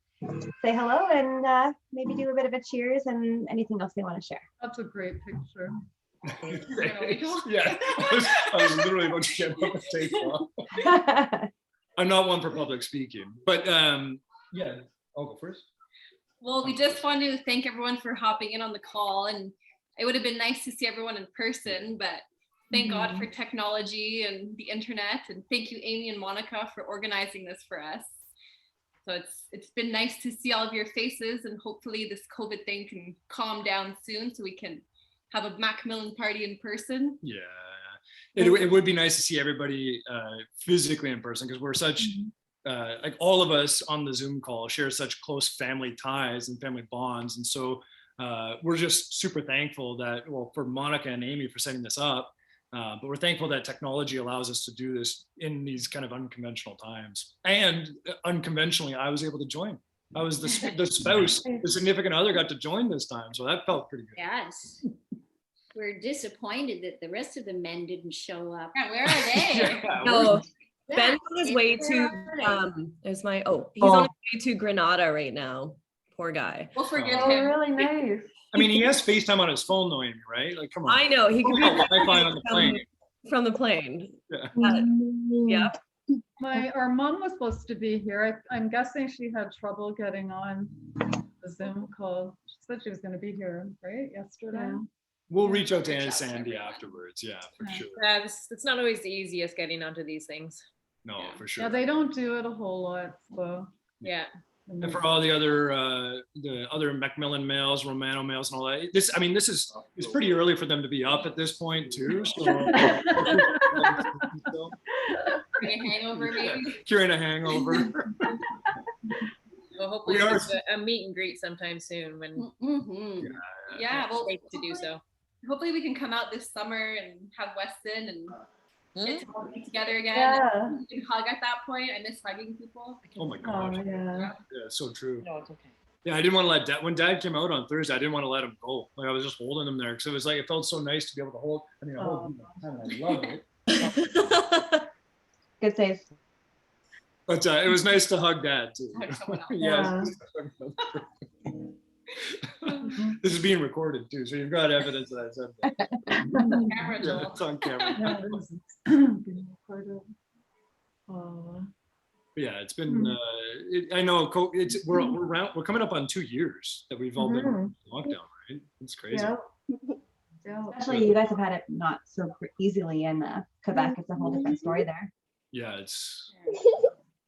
say hello and maybe do a bit of a cheers and anything else they want to share. That's a great picture. Yeah, I was literally about to get up and take off. I'm not one for public speaking, but yeah, I'll go first. Well, we just want to thank everyone for hopping in on the call, and it would have been nice to see everyone in person, but thank God for technology and the internet, and thank you, Amy and Monica, for organizing this for us. So it's been nice to see all of your faces, and hopefully this COVID thing can calm down soon so we can have a Macmillan party in person. Yeah, it would be nice to see everybody physically in person, because we're such like all of us on the Zoom call share such close family ties and family bonds, and so we're just super thankful that, well, for Monica and Amy for setting this up, but we're thankful that technology allows us to do this in these kind of unconventional times. And unconventionally, I was able to join. I was the spouse, the significant other got to join this time, so that felt pretty good. Yes. We're disappointed that the rest of the men didn't show up. Yeah, where are they? Yeah, No, Yeah, Ben's on his way where to are they? he's on his way to Granada right now. Poor guy. We'll forgive Oh, him. really nice. I mean, he has FaceTime on his phone, though, Amy, right? Like, come on. I know he could be Wi-Fi on the plane. from the plane. Yeah. Yeah. Our mom was supposed to be here. I'm guessing she had trouble getting on the Zoom call. She said she was going to be here, right, yesterday? We'll reach out to Aunt Sandy afterwards. Yeah, for sure. Yeah, it's not always the easiest getting onto these things. No, for sure. Yeah, they don't do it a whole lot, so. Yeah. And for all the other Macmillan males, Romano males, and all that, it's pretty early for them to be up at this point too. So Bring a hangover, maybe. curing a hangover. Well, hopefully We are- there's a meet and greet sometime soon when Yeah, well, it's safe to do so. hopefully we can come out this summer and have Weston and get to all be together again. Yeah. We can hug at that point. I miss hugging people. Oh my Oh, gosh. yeah. Yeah, it's so true. No, it's okay. Yeah, I didn't want to let Dad, when Dad came out on Thursday, I didn't want to let him go. Like, I was just holding him there because it was like, it felt so nice to be able to hold. I mean, I hold him and I love it. Good save. But it was nice to hug Dad too. Hug someone else. Yeah. This is being recorded too, so you've got evidence that I said that. Camera, Yeah, Joel. it's on camera. Yeah, it is. Being recorded. Oh. But yeah, it's been. I know we're coming up on 2 years that we've all been in lockdown, right? It's crazy. Yeah. Yeah. Especially you guys have had it not so easily in Quebec. It's a whole different story there. Yeah, it's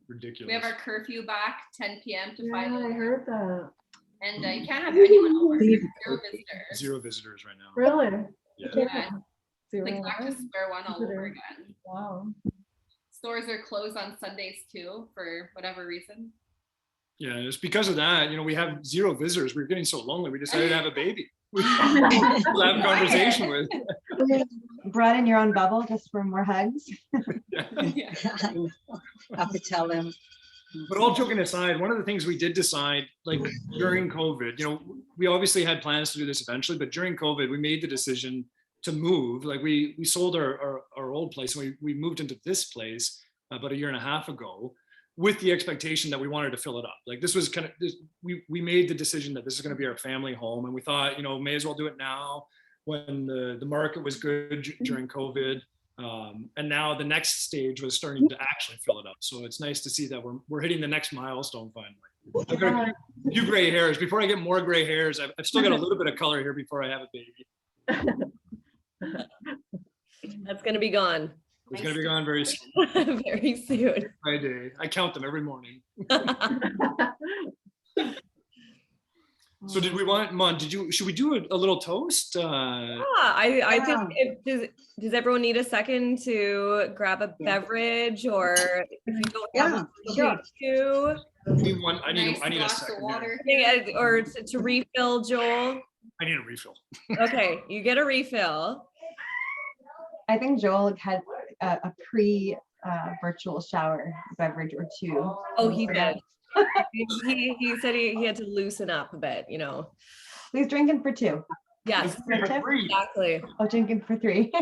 ridiculous. We have our curfew back 10 p.m. to Yeah, 5 I a.m. heard that. And you can't have anyone over. There's 0 visitors. 0 visitors right now. Really? Yeah. Yeah. Zero Like back to what? square one all over Visitors. again. Wow. Stores are closed on Sundays too, for whatever reason. Yeah, it's because of that. You know, we have 0 visitors. We were getting so lonely. We decided to have a baby. We have a conversation with. Brought in your own bubble just for more hugs. Yeah. Have to tell them. But all joking aside, one of the things we did decide, like during COVID, you know, we obviously had plans to do this eventually, but during COVID, we made the decision to move. Like we sold our old place and we moved into this place about 1.5 years ago with the expectation that we wanted to fill it up. Like this was kind of, we made the decision that this is going to be our family home. And we thought, you know, may as well do it now when the market was good during COVID. And now the next stage was starting to actually fill it up. So it's nice to see that we're hitting the next milestone finally. I've got a few gray hairs. Before I get more gray hairs, I've still got a little bit of color here before I have a baby. That's gonna be gone. It's going to be gone very soon. Very soon. By day. I count them every morning. So did we want, Mon, should we do a little toast? I think does everyone need a second to grab a beverage, or if you don't have Sure. I need a Glass of second. water. or to refill, Joel? I need a refill. Okay, you get a refill. I think Joel had a virtual shower beverage or 2. Oh, he did. he said he had to loosen up a bit, you know. He's drinking for 2. Yes, exactly. Oh, drinking for 3.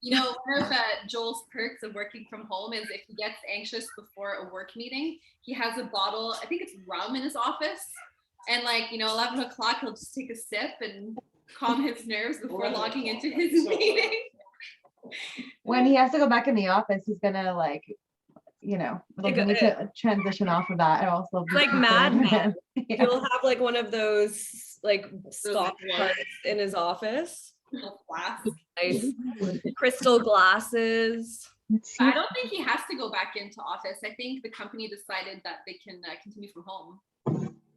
You know, one of Joel's perks of working from home is if he gets anxious before a work meeting, he has a bottle, I think it's rum in his office. And like, you know, 11 o'clock, he'll just take a sip and calm his nerves before logging into his meeting. When he has to go back in the office, he's gonna like, you know, he'll need to transition off of that. And also Like Mad Men. Yeah. He'll have like one of those like Scotch cards in his office. Nice crystal glasses. I don't think he has to go back into office. I think the company decided that they can continue from home.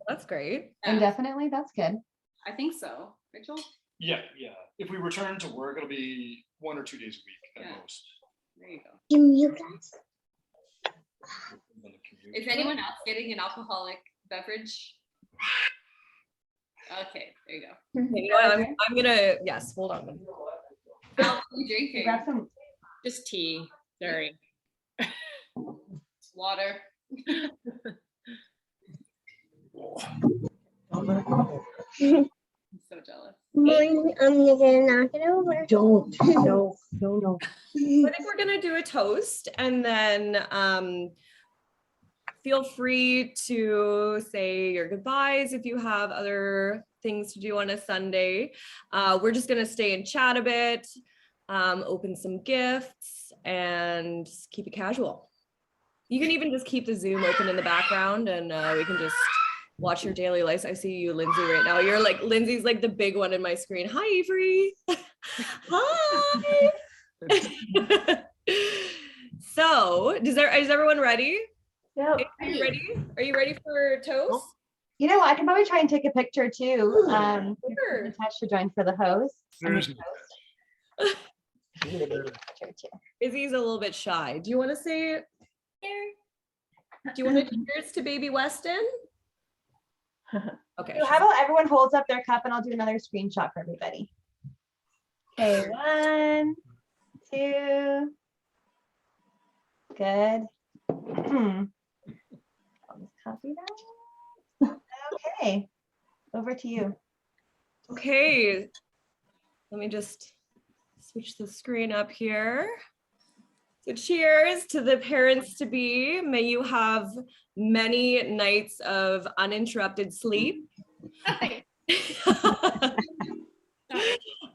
That's great. Indefinitely, that's good. I think so. Right, Joel? Yeah. If we return to work, it'll be 1 or 2 days a week at most. There you go. You guys. Is anyone else getting an alcoholic beverage? Okay, there you go. Okay, you know what, I'm gonna, yes, hold on. How are you drinking? Grab some Just tea. Sorry. Water. I'm so jealous. Mine, I'm gonna knock it over. Don't. No. I think we're gonna do a toast, and then feel free to say your goodbyes if you have other things to do on a Sunday. We're just gonna stay and chat a bit, open some gifts, and just keep it casual. You can even just keep the Zoom open in the background, and we can just watch your daily lives. I see you, Lindsay, right now. You're like, Lindsay's like the big one in my screen. Hi, Avery. Hi. So, is everyone ready? Yeah. Are you ready? Are you ready for toast? You know what? I can probably try and take a picture too. Sure. Natasha to join for the host. Izzy's a little bit shy. Do you want to say? Do you want to cheers to baby Weston? Okay. So how about everyone holds up their cup and I'll do another screenshot for everybody. Okay, 1, 2. Good. I'll just copy that. Okay, over to you. Okay. Let me just switch the screen up here. So cheers to the parents to be. May you have many nights of uninterrupted sleep.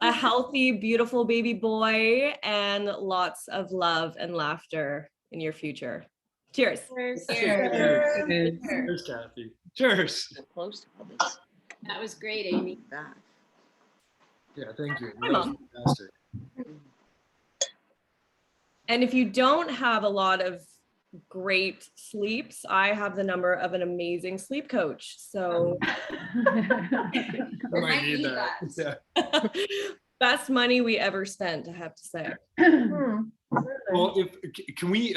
A healthy, beautiful baby boy, and lots of love and laughter in your future. Cheers. Cheers. Cheers, Kathy. Cheers. That was great, Amy. Yeah, thank you. Hi, That was Mom. fantastic. And if you don't have a lot of great sleeps, I have the number of an amazing sleep coach. So We might need that. Yeah. best money we ever spent, I have to say. Well, can we?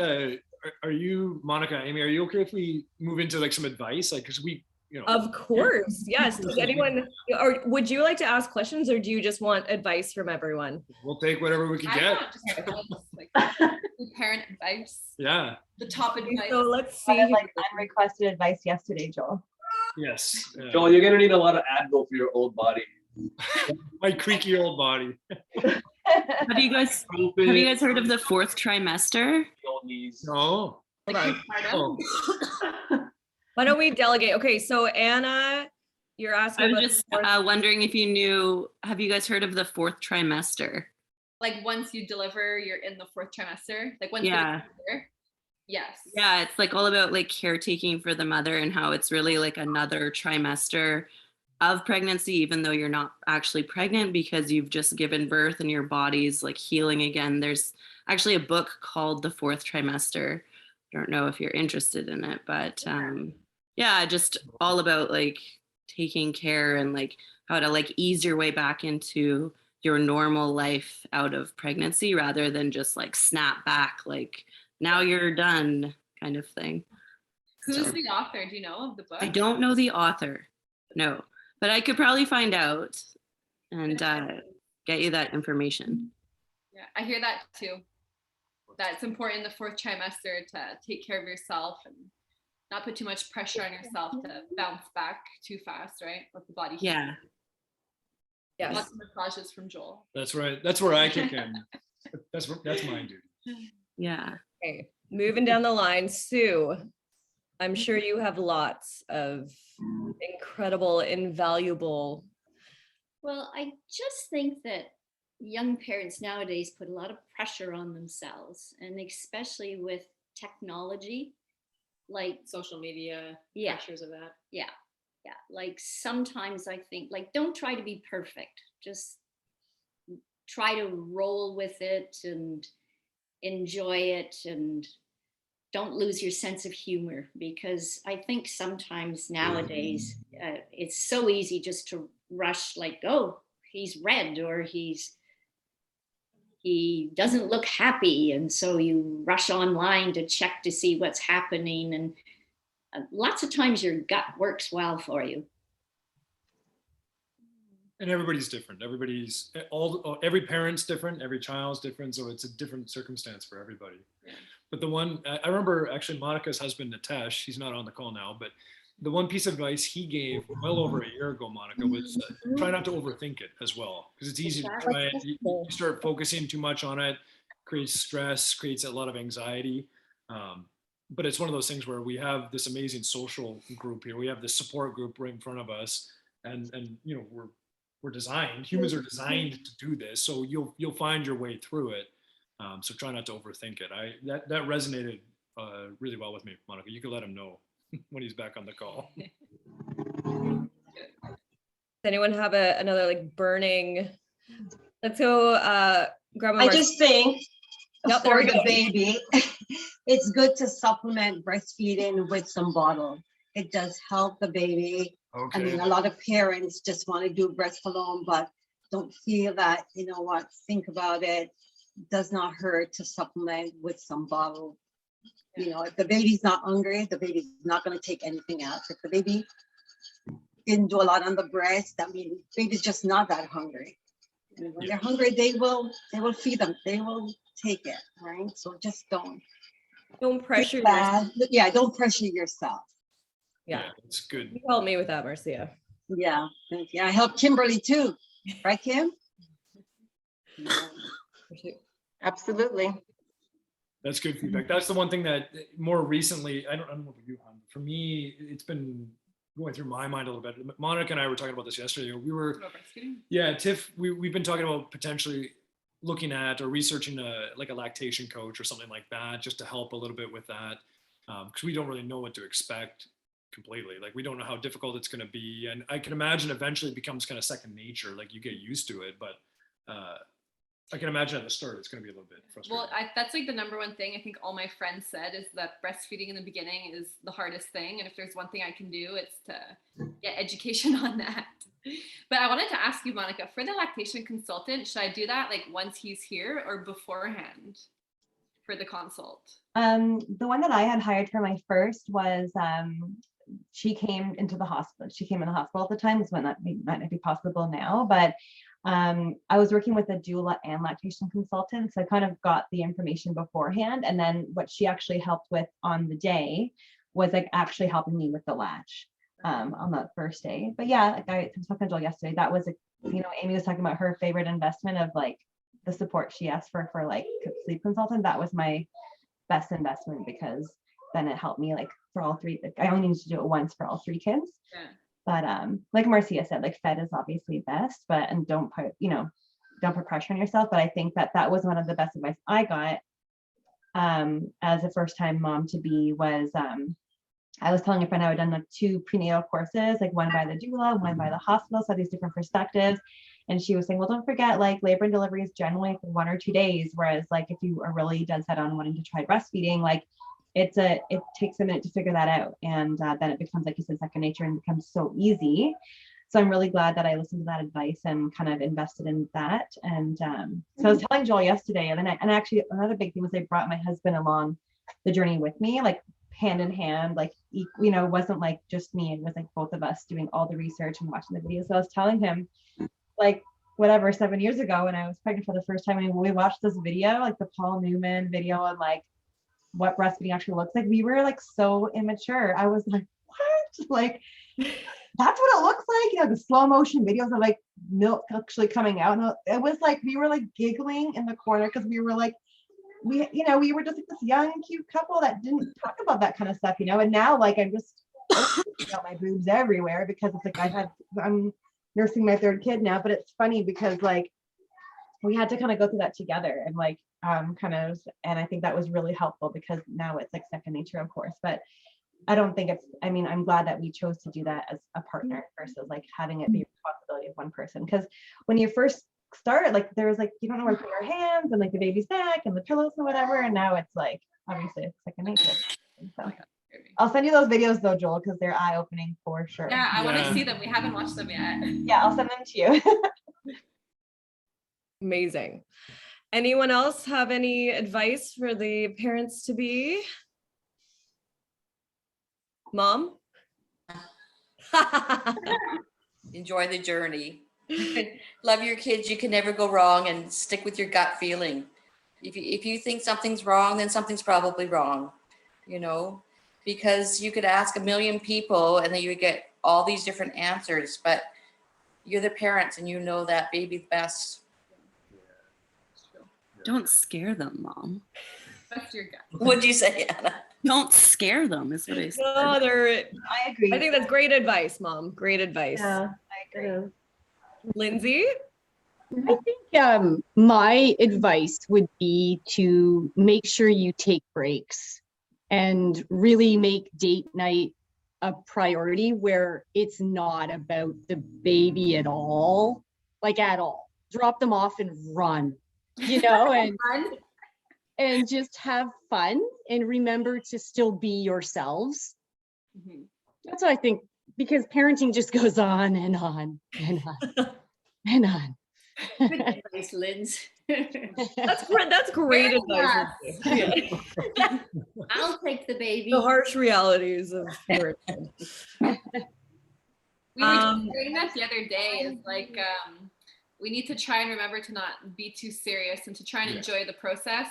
Are you, Monica, Amy? Are you okay if we move into like some advice? Like, because we, Of course, yes. Does anyone, or would you like to ask questions, or do you just want advice from everyone? We'll take whatever we can I get. want just like parent advice. Yeah. The top advice. So let's I see. had like unrequested advice yesterday, Joel. Yes. Joel, you're gonna need a lot of Advil for your old body. My creaky old body. Have you guys heard of the fourth trimester? No. Hold on. Why don't we delegate? Okay, so Anna, you're asking I was about just wondering if you knew, have you guys heard of the fourth trimester? Like once you deliver, you're in the fourth trimester. Like once Yeah. Yes. Yeah, it's like all about like caretaking for the mother and how it's really like another trimester of pregnancy, even though you're not actually pregnant because you've just given birth and your body's like healing again. There's actually a book called The Fourth Trimester. I don't know if you're interested in it, but yeah, just all about like taking care and like how to like ease your way back into your normal life out of pregnancy rather than just like snap back, like now you're done kind of thing. Who's So, the author? Do you know of the book? I don't know the author, no, but I could probably find out and get you that information. Yeah, I hear that too. That's important in the fourth trimester to take care of yourself and not put too much pressure on yourself to bounce back too fast, right? Let the body heal. Yeah. Yes. Lots of massages from Joel. That's right. That's where I kick in. That's my duty. Yeah. Okay, moving down the line, Sue, I'm sure you have lots of incredible, invaluable. Well, I just think that young parents nowadays put a lot of pressure on themselves, and especially with technology, like Social media, Yeah. pressures of that. yeah, like sometimes I think like don't try to be perfect, just try to roll with it and enjoy it, and don't lose your sense of humor, because I think sometimes nowadays it's so easy just to rush like, oh, he's red, or he doesn't look happy, and so you rush online to check to see what's happening, and lots of times your gut works well for you. And everybody's different. Every parent's different. Every child's different. So it's a different circumstance for everybody. But the one, I remember actually Monica's husband, Nitesh, he's not on the call now, but the one piece of advice he gave well over a year ago, Monica, was try not to overthink it as well. Because it's easy to try it. You start focusing too much on it, creates stress, creates a lot of anxiety. But it's one of those things where we have this amazing social group here. We have this support group right in front of us. And you know, we're designed, humans are designed to do this. So you'll find your way through it. So try not to overthink it. That resonated really well with me, Monica. You can let him know when he's back on the call. Does anyone have another like burning? Let's go, Grandma. I just think Yep, there for we the go. baby, it's good to supplement breastfeeding with some bottle. It does help the baby. I mean, a lot of parents just want to do breast alone, but don't feel that, you know what, think about it. Does not hurt to supplement with some bottle. You know, if the baby's not hungry, the baby's not going to take anything else. If the baby didn't do a lot on the breast, that means baby's just not that hungry. And when they're hungry, they will feed them. They will take it, right? So just don't pressure yourself. Yeah, don't pressure yourself. Yeah, it's good. You help me with that, Marcia. Yeah, thank you. I help Kimberly too, right, Kim? Absolutely. That's good feedback. That's the one thing that more recently, I don't know if you, for me, it's been going through my mind a little bit. Monica and I were talking about this yesterday. We were, Tiff, we've been talking about potentially looking at or researching like a lactation coach or something like that, just to help a little bit with that. Because we don't really know what to expect completely. Like we don't know how difficult it's going to be. And I can imagine eventually it becomes kind of second nature, like you get used to it. But I can imagine at the start it's going to be a little bit frustrating. Well, that's like the number one thing I think all my friends said is that breastfeeding in the beginning is the hardest thing. And if there's one thing I can do, it's to get education on that. But I wanted to ask you, Monica, for the lactation consultant, should I do that like once he's here or beforehand for the consult? The one that I had hired for my first was, she came into the hospital. She came in the hospital at the time. This might not be possible now, but I was working with a doula and lactation consultant. So I kind of got the information beforehand. And then what she actually helped with on the day was like actually helping me with the latch on that first day. But yeah, like I was talking to Joel yesterday, that was, Amy was talking about her favorite investment of like the support she asked for like sleep consultant. That was my best investment because then it helped me like for all three. Like, I only needed to do it once for all three kids. Yeah. But like Marcia said, like fed is obviously best, but don't put pressure on yourself. But I think that was one of the best advice I got as a first time mom to be was I was telling a friend I had done like 2 prenatal courses, like one by the doula, one by the hospital, so these different perspectives. And she was saying, well, don't forget, like labor and delivery is generally like 1 or 2 days, whereas like if you are really dead set on wanting to try breastfeeding, like it takes a minute to figure that out, and then it becomes, like you said, second nature and becomes so easy. So I'm really glad that I listened to that advice and kind of invested in that. And so I was telling Joel yesterday, and actually another big thing was I brought my husband along the journey with me, like hand in hand, like it wasn't like just me, it was like both of us doing all the research and watching the videos. So I was telling him, like whatever, 7 years ago when I was pregnant for the first time, and we watched this video, like the Paul Newman video on like what breastfeeding actually looks like, we were like so immature. I was like, what? Like that's what it looks like, the slow motion videos of like milk actually coming out. And it was like we were like giggling in the corner because we were like, we were just like this young cute couple that didn't talk about that kind of stuff, and now like I'm just got my boobs everywhere because it's like I'm nursing my 3rd kid now. But it's funny because like we had to kind of go through that together and like and I think that was really helpful because now it's like second nature, of course. But I don't think I'm glad that we chose to do that as a partner versus like having it be a responsibility of one person. Because when you first start, like there's like you don't know where to put your hands and like the baby's neck and the pillows and whatever, and now it's like obviously it's second nature. So I'll send you those videos though, Joel, because they're eye-opening for sure. Yeah, I want to see them. We haven't watched them yet. Yeah, I'll send them to you. Amazing. Anyone else have any advice for the parents to be? Mom? Enjoy the journey. Love your kids. You can never go wrong, and stick with your gut feeling. If you think something's wrong, then something's probably wrong, because you could ask 1 million people and then you would get all these different answers, but you're the parents and you know that baby best. Don't scare them, Mom. That's your gut. What'd you say, Anna? Don't scare them is what I said. No, I agree. I think that's great advice, Mom. Great advice. Yeah, I agree. Lindsay? I think my advice would be to make sure you take breaks and really make date night a priority where it's not about the baby at all, like at all. Drop them off and run, and just have fun and remember to still be yourselves. Mm-hmm. That's what I think, because parenting just goes on and on and on and on. Good advice, Linz. That's great advice. Yeah. I'll take the baby. The harsh realities of parenting. We were just saying that the other day is like we need to try and remember to not be too serious and to try and enjoy the process,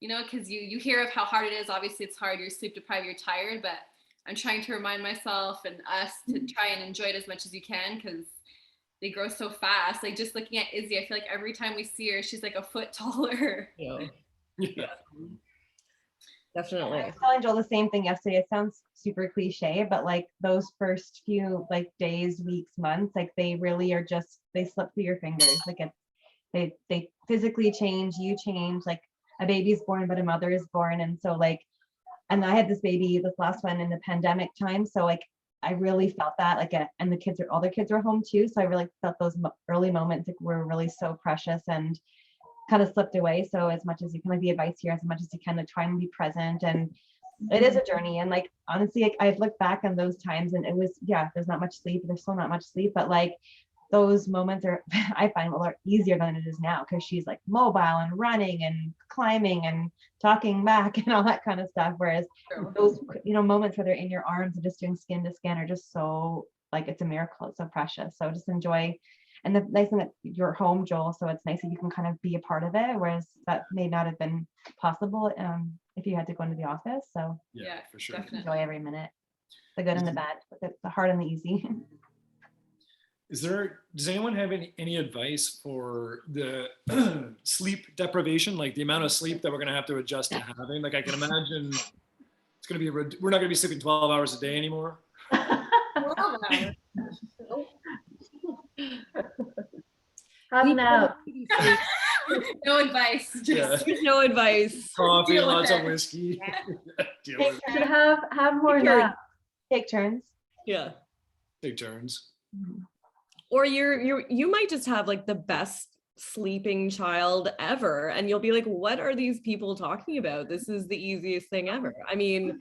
because you hear of how hard it is. Obviously it's hard, you're sleep deprived, you're tired, but I'm trying to remind myself and us to try and enjoy it as much as you can, because they grow so fast. Like just looking at Izzy, I feel like every time we see her, she's like a foot taller. Yeah. Definitely. I was telling Joel the same thing yesterday. It sounds super cliche, but like those first few like days, weeks, months, like they really are just, they slip through your fingers. Like they physically change, you change, like a baby's born, but a mother is born. And so like, and I had this baby, this last one in the pandemic time. So like, I really felt that and all the kids were home too. So I really felt those early moments like were really so precious. And kind of slipped away. So as much as you can, like the advice here, as much as you can, like try and be present. And it is a journey. And like, honestly, like, I've looked back on those times and it was, yeah, there's not much sleep. There's still not much sleep, but like those moments are, I find, a lot easier than it is now, because she's like mobile and running and climbing and talking back and all that kind of stuff. Whereas those, moments where they're in your arms and just doing skin to skin are just so, like, it's a miracle. It's so precious. So just enjoy. And the nice thing that you're home, Joel, so it's nice that you can kind of be a part of it, whereas that may not have been possible if you had to go into the office. So Yeah, for sure. definitely. enjoy every minute, the good and the bad, the hard and the easy. Does anyone have any advice for the sleep deprivation, like the amount of sleep that we're going to have to adjust to having? Like, I can imagine it's going to be, we're not going to be sleeping 12 hours a day anymore. 12 hours. Have a nap. No advice. Just There's no advice. Coffee, Deal with lots of it. whiskey. Deal with it. You have more Take turns. nap. Take turns. Yeah. Take turns. Or you might just have like the best sleeping child ever, and you'll be like, what are these people talking about? This is the easiest thing ever. I mean,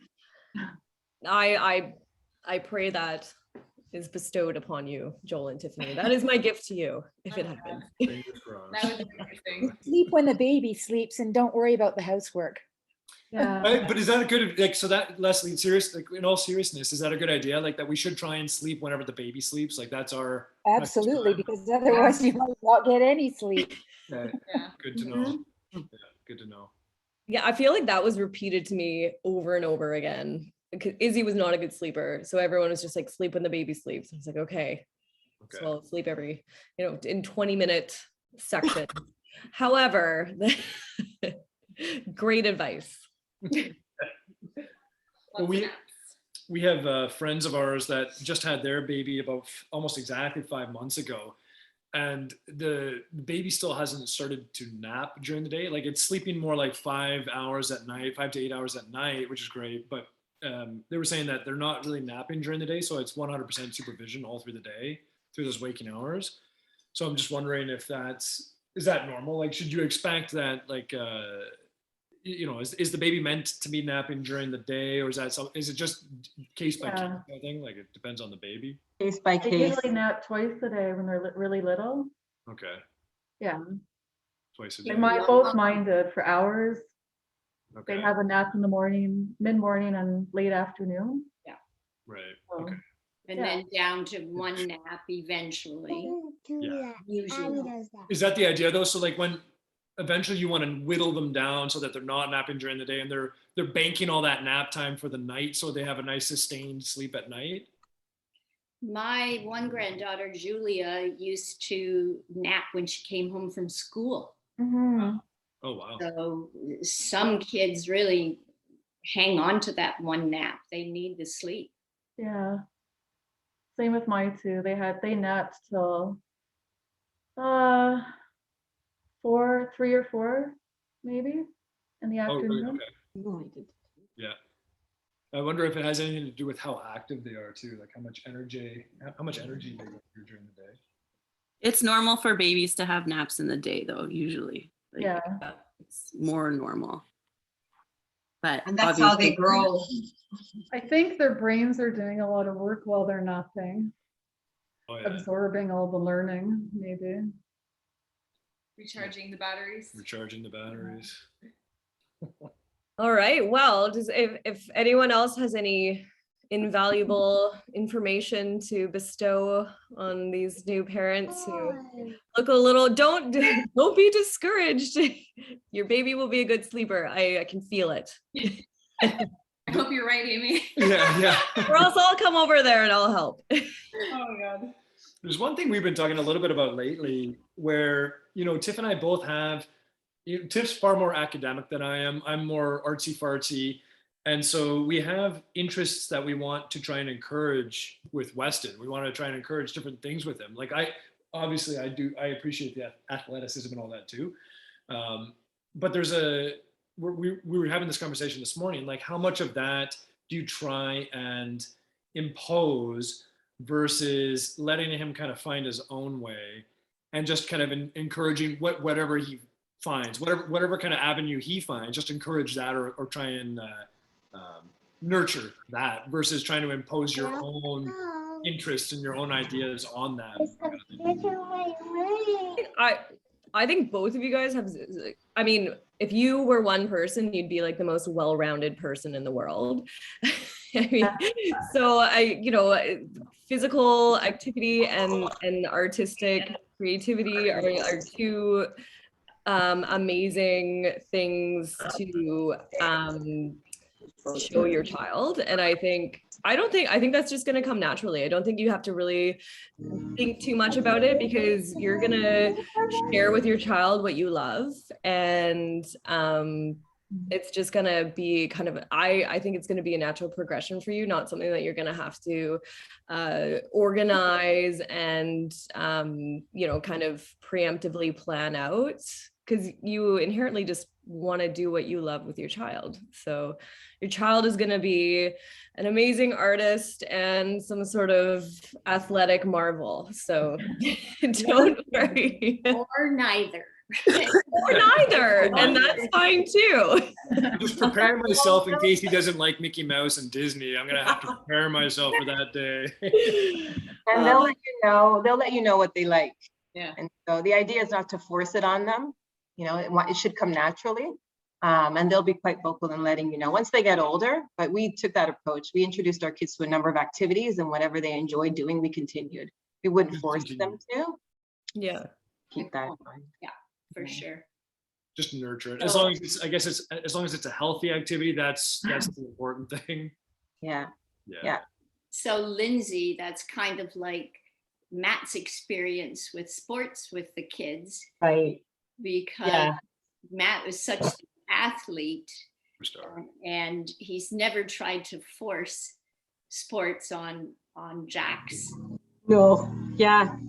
I pray that is bestowed upon you, Joel and Tiffany. That is my gift to you if it happens. that would be interesting. Sleep when the baby sleeps and don't worry about the housework. Yeah. But is that a good, like, so that, Leslie, serious, like, in all seriousness, is that a good idea? Like, that we should try and sleep whenever the baby sleeps? Like, that's our. Absolutely, because otherwise you might not get any sleep. Yeah. Good to know. Yeah, good to know. Yeah, I feel like that was repeated to me over and over again. Because Izzy was not a good sleeper, so everyone was just like, sleep when the baby sleeps. I was like, okay. So I'll sleep every, in 20-minute sections. However, great advice. Well, we have friends of ours that just had their baby about almost exactly 5 months ago, and the baby still hasn't started to nap during the day. Like, it's sleeping more like 5 hours at night, 5 to 8 hours at night, which is great. But they were saying that they're not really napping during the day, so it's 100% supervision all through the day, through those waking hours. So I'm just wondering if is that normal? Like, should you expect that, like, is the baby meant to be napping during the day, or is it just case by case kind of thing? Like, it depends on the baby. Case by They case. usually nap twice a day when they're really little. Okay. Yeah. Twice a day. Both mine did for hours. Okay. They'd have a nap in the morning, mid-morning and late afternoon. Yeah. Right. So, Okay. And then down to one nap eventually. Yeah. Usually. Is that the idea though? So, like, when eventually you want to whittle them down so that they're not napping during the day, and they're banking all that nap time for the night, so they have a nice sustained sleep at night. My one granddaughter, Julia, used to nap when she came home from school. Mm-hmm. Oh, wow. So some kids really hang on to that one nap. They need the sleep. yeah. Same with mine too. They napped till 3 or 4 maybe in the Oh, really? afternoon. Okay. Yeah. I wonder if it has anything to do with how active they are too, like how much energy they go through during the day. It's normal for babies to have naps in the day, though, usually. Like, Yeah. It's more normal. But And that's how they obviously- grow. I think their brains are doing a lot of work while they're napping, Oh, yeah. absorbing all the learning, maybe. Recharging the batteries. Recharging the batteries. All right. Well, if anyone else has any invaluable information to bestow on these new parents who look a little, don't be discouraged. Your baby will be a good sleeper. I can feel it. I hope you're right, Amy. Yeah. Or else I'll come over there and I'll help. Oh my God. There's one thing we've been talking a little bit about lately where, Tiff and I both have, Tiff's far more academic than I am. I'm more artsy fartsy. And so we have interests that we want to try and encourage with Weston. We want to try and encourage different things with him. Like, I appreciate the athleticism and all that too. But we were having this conversation this morning, like, how much of that do you try and impose versus letting him kind of find his own way and just kind of encouraging whatever he finds, whatever kind of avenue he finds, just encourage that or try and nurture that versus trying to impose your own interests and your own ideas on them. I think both of you guys have, I mean, if you were one person, you'd be like the most well-rounded person in the world. I mean, so physical activity and artistic creativity are two amazing things to show your child. And I think that's just going to come naturally. I don't think you have to really think too much about it, because you're going to share with your child what you love. And it's just going to be kind of, I think it's going to be a natural progression for you, not something that you're going to have to organize and, kind of preemptively plan out, because you inherently just want to do what you love with your child. So your child is going to be an amazing artist and some sort of athletic marvel. So don't worry. Or neither. Or neither. And that's fine too. I'm just preparing myself in case he doesn't like Mickey Mouse and Disney. I'm going to have to prepare myself for that day. And they'll let you know what they like. Yeah. And so the idea is not to force it on them. It should come naturally. And they'll be quite vocal in letting you know once they get older. But we took that approach. We introduced our kids to a number of activities, and whatever they enjoyed doing, we continued. We wouldn't force them to. Yeah. Keep that in mind. Yeah, for sure. Just nurture it. As long as it's a healthy activity, that's the important thing. Yeah. Yeah. So Lindsay, that's kind of like Matt's experience with sports with the kids. Right. Because Matt was such an athlete, and he's never tried to force sports on Jax. No,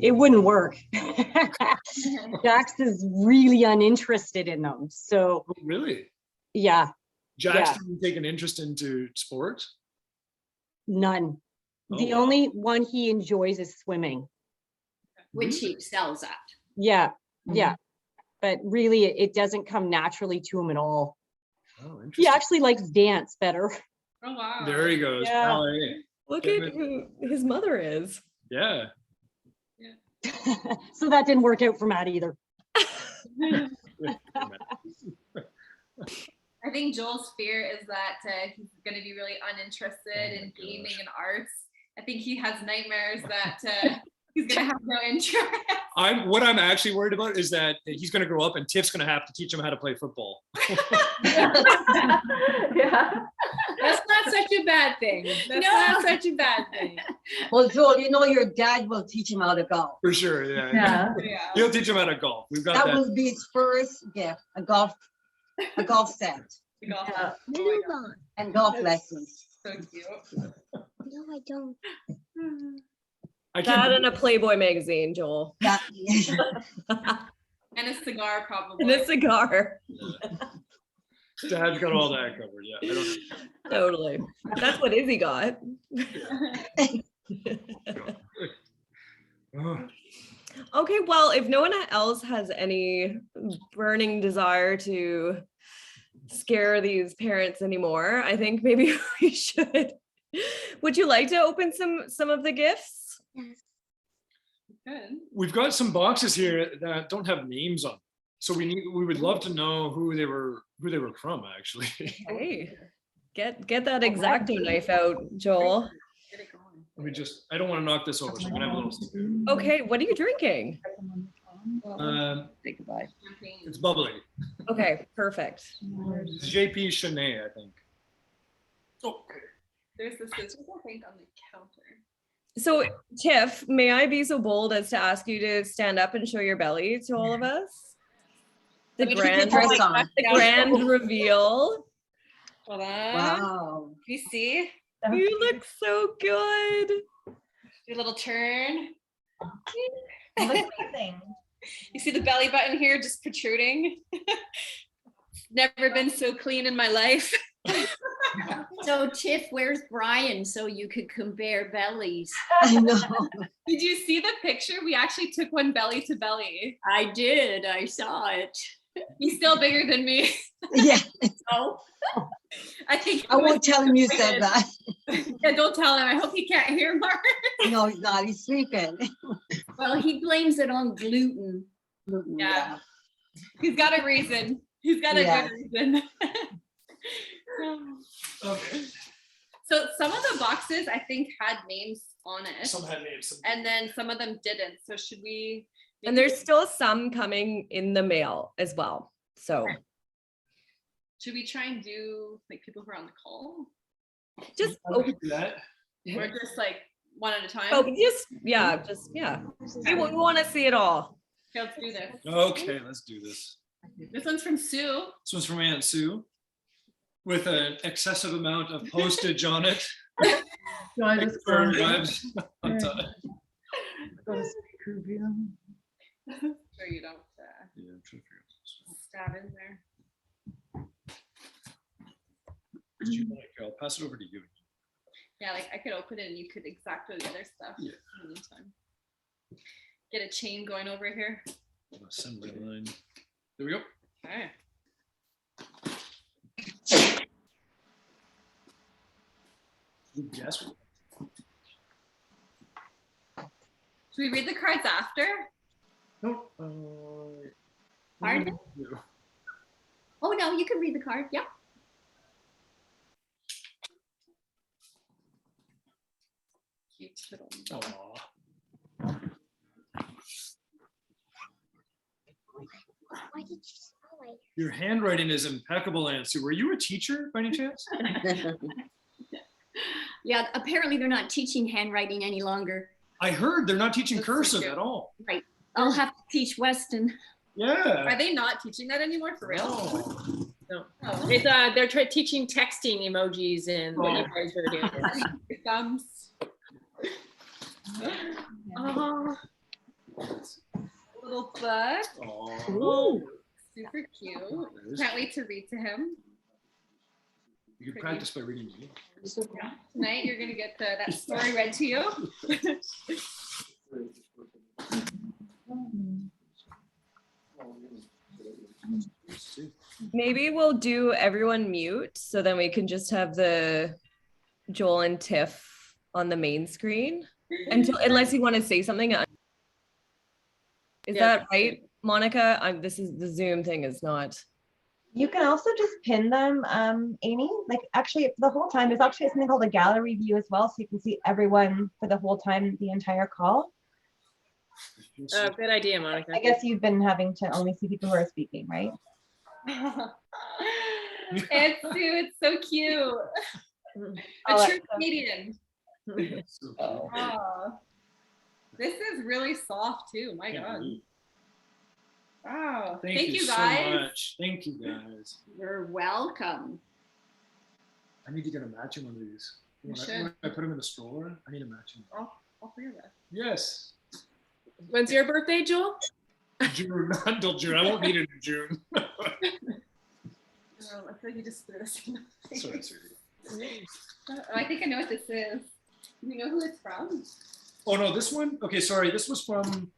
it wouldn't work. Jax is really uninterested in them. So really? Yeah. Jax didn't take an interest into sports? None. The only one he enjoys is swimming. Which he excels at. Yeah. But really, it doesn't come naturally to him at all. Oh, interesting. He actually likes dance better. Oh, wow. There he goes. Yeah. Ballet. Look at who his mother is. Yeah. So that didn't work out for Matt either. I think Joel's fear is that he's going to be really uninterested in gaming and arts. I think he has nightmares that he's going to have no interest. What I'm actually worried about is that he's going to grow up and Tiff's going to have to teach him how to play football. Yeah. That's not such a bad thing. That's not such a bad thing. Well, Joel, your dad will teach him how to golf. For sure, yeah. He'll teach him how to golf. We've got that. That will be his first gift, a golf set. Yeah. And golf lessons. So cute. No, I don't. That in a Playboy magazine, Joel. And a cigar, probably. And a cigar. Dad's got all that covered. Yeah, I don't. Totally. That's what Izzy got. Okay, well, if no one else has any burning desire to scare these parents anymore, I think maybe we should. Would you like to open some of the gifts? Good. We've got some boxes here that don't have names on them. So we would love to know who they were from, actually. Hey, get that X-Acto knife out, Joel. I don't want to knock this over, so I'm gonna have a little. Okay, what are you drinking? Say goodbye. It's bubbly. Okay, perfect. It's JP Chenet, I think. Okay. There's the scissors, I think, on the counter. So, Tiff, may I be so bold as to ask you to stand up and show your belly to all of us? The grand reveal. Hold on. Wow. You see? You look so good. Do a little turn. Amazing. You see the belly button here just protruding? Never been so clean in my life. So Tiff, where's Brian so you could compare bellies? I know. Did you see the picture? We actually took one belly to belly. I did. I saw it. He's still bigger than me. Yeah. So I think I won't tell him you said that. Yeah, don't tell him. I hope he can't hear Mark. No, he's not. He's sleeping. Well, he blames it on gluten. Yeah. He's got a reason. He's got a Yeah. good reason. Okay. So some of the boxes I think had names on it. Some had names. Some And then some of them didn't. So should we? And there's still some coming in the mail as well. So Should we try and do like people who are on the call? just I would do that. Or just like one at a time? yeah. We want to see it all. Okay, let's do this. Okay, let's do this. This one's from Sue. This one's from Aunt Sue with an excessive amount of postage on it. So I just For go arrives on time. to speaker view. Sure you don't Yeah, I'm trying to figure out this stab in there. one. Do you like, I'll pass it over to you. Yeah, like I could open it and you could exact the other stuff Yeah. in the meantime. Get a chain going over here. Assembly line. There we go. Okay. Good guess. Should we read the cards after? No. Pardon? No. Oh, no, you can read the card. Yeah. Cute little. Aw. Why did you spell it? Your handwriting is impeccable, Aunt Sue. Were you a teacher by any chance? Yeah, apparently they're not teaching handwriting any longer. I heard they're not teaching That's so cursive cute. at all. Right. I'll have to teach Weston. Yeah. Are they not teaching that anymore for real? Oh. No. Oh. It's they're teaching texting emojis and what you guys are doing. Thumbs. Oh, little book. Oh. Super cute. Can't wait to read to him. You can practice by reading me. Tonight you're gonna get that story read to you. Maybe we'll do everyone mute so then we can just have the Joel and Tiff on the main screen unless you want to say something. Is Yeah. that right, Monica? This is the Zoom thing is not. You can also just pin them, Amy. Like actually the whole time, there's actually something called a gallery view as well. So you can see everyone for the whole time, the entire call. Good idea, Monica. I guess you've been having to only see people who are speaking, right? It's Sue, it's so cute. A true Canadian. Oh. This is really soft too. My God. Wow. Thank you guys. so much. Thank you guys. You're welcome. I need to get a matching one of these. You When should. I put them in the stroller, I need a matching one. All three of us. Yes. When's your birthday, Joel? June, not until June. I won't need it in June. Oh, I feel like you just threw this in the Sorry, face. sorry. Oh, I think I know what this is. Do you know who it's from? Oh no, this one? Okay, sorry. This was from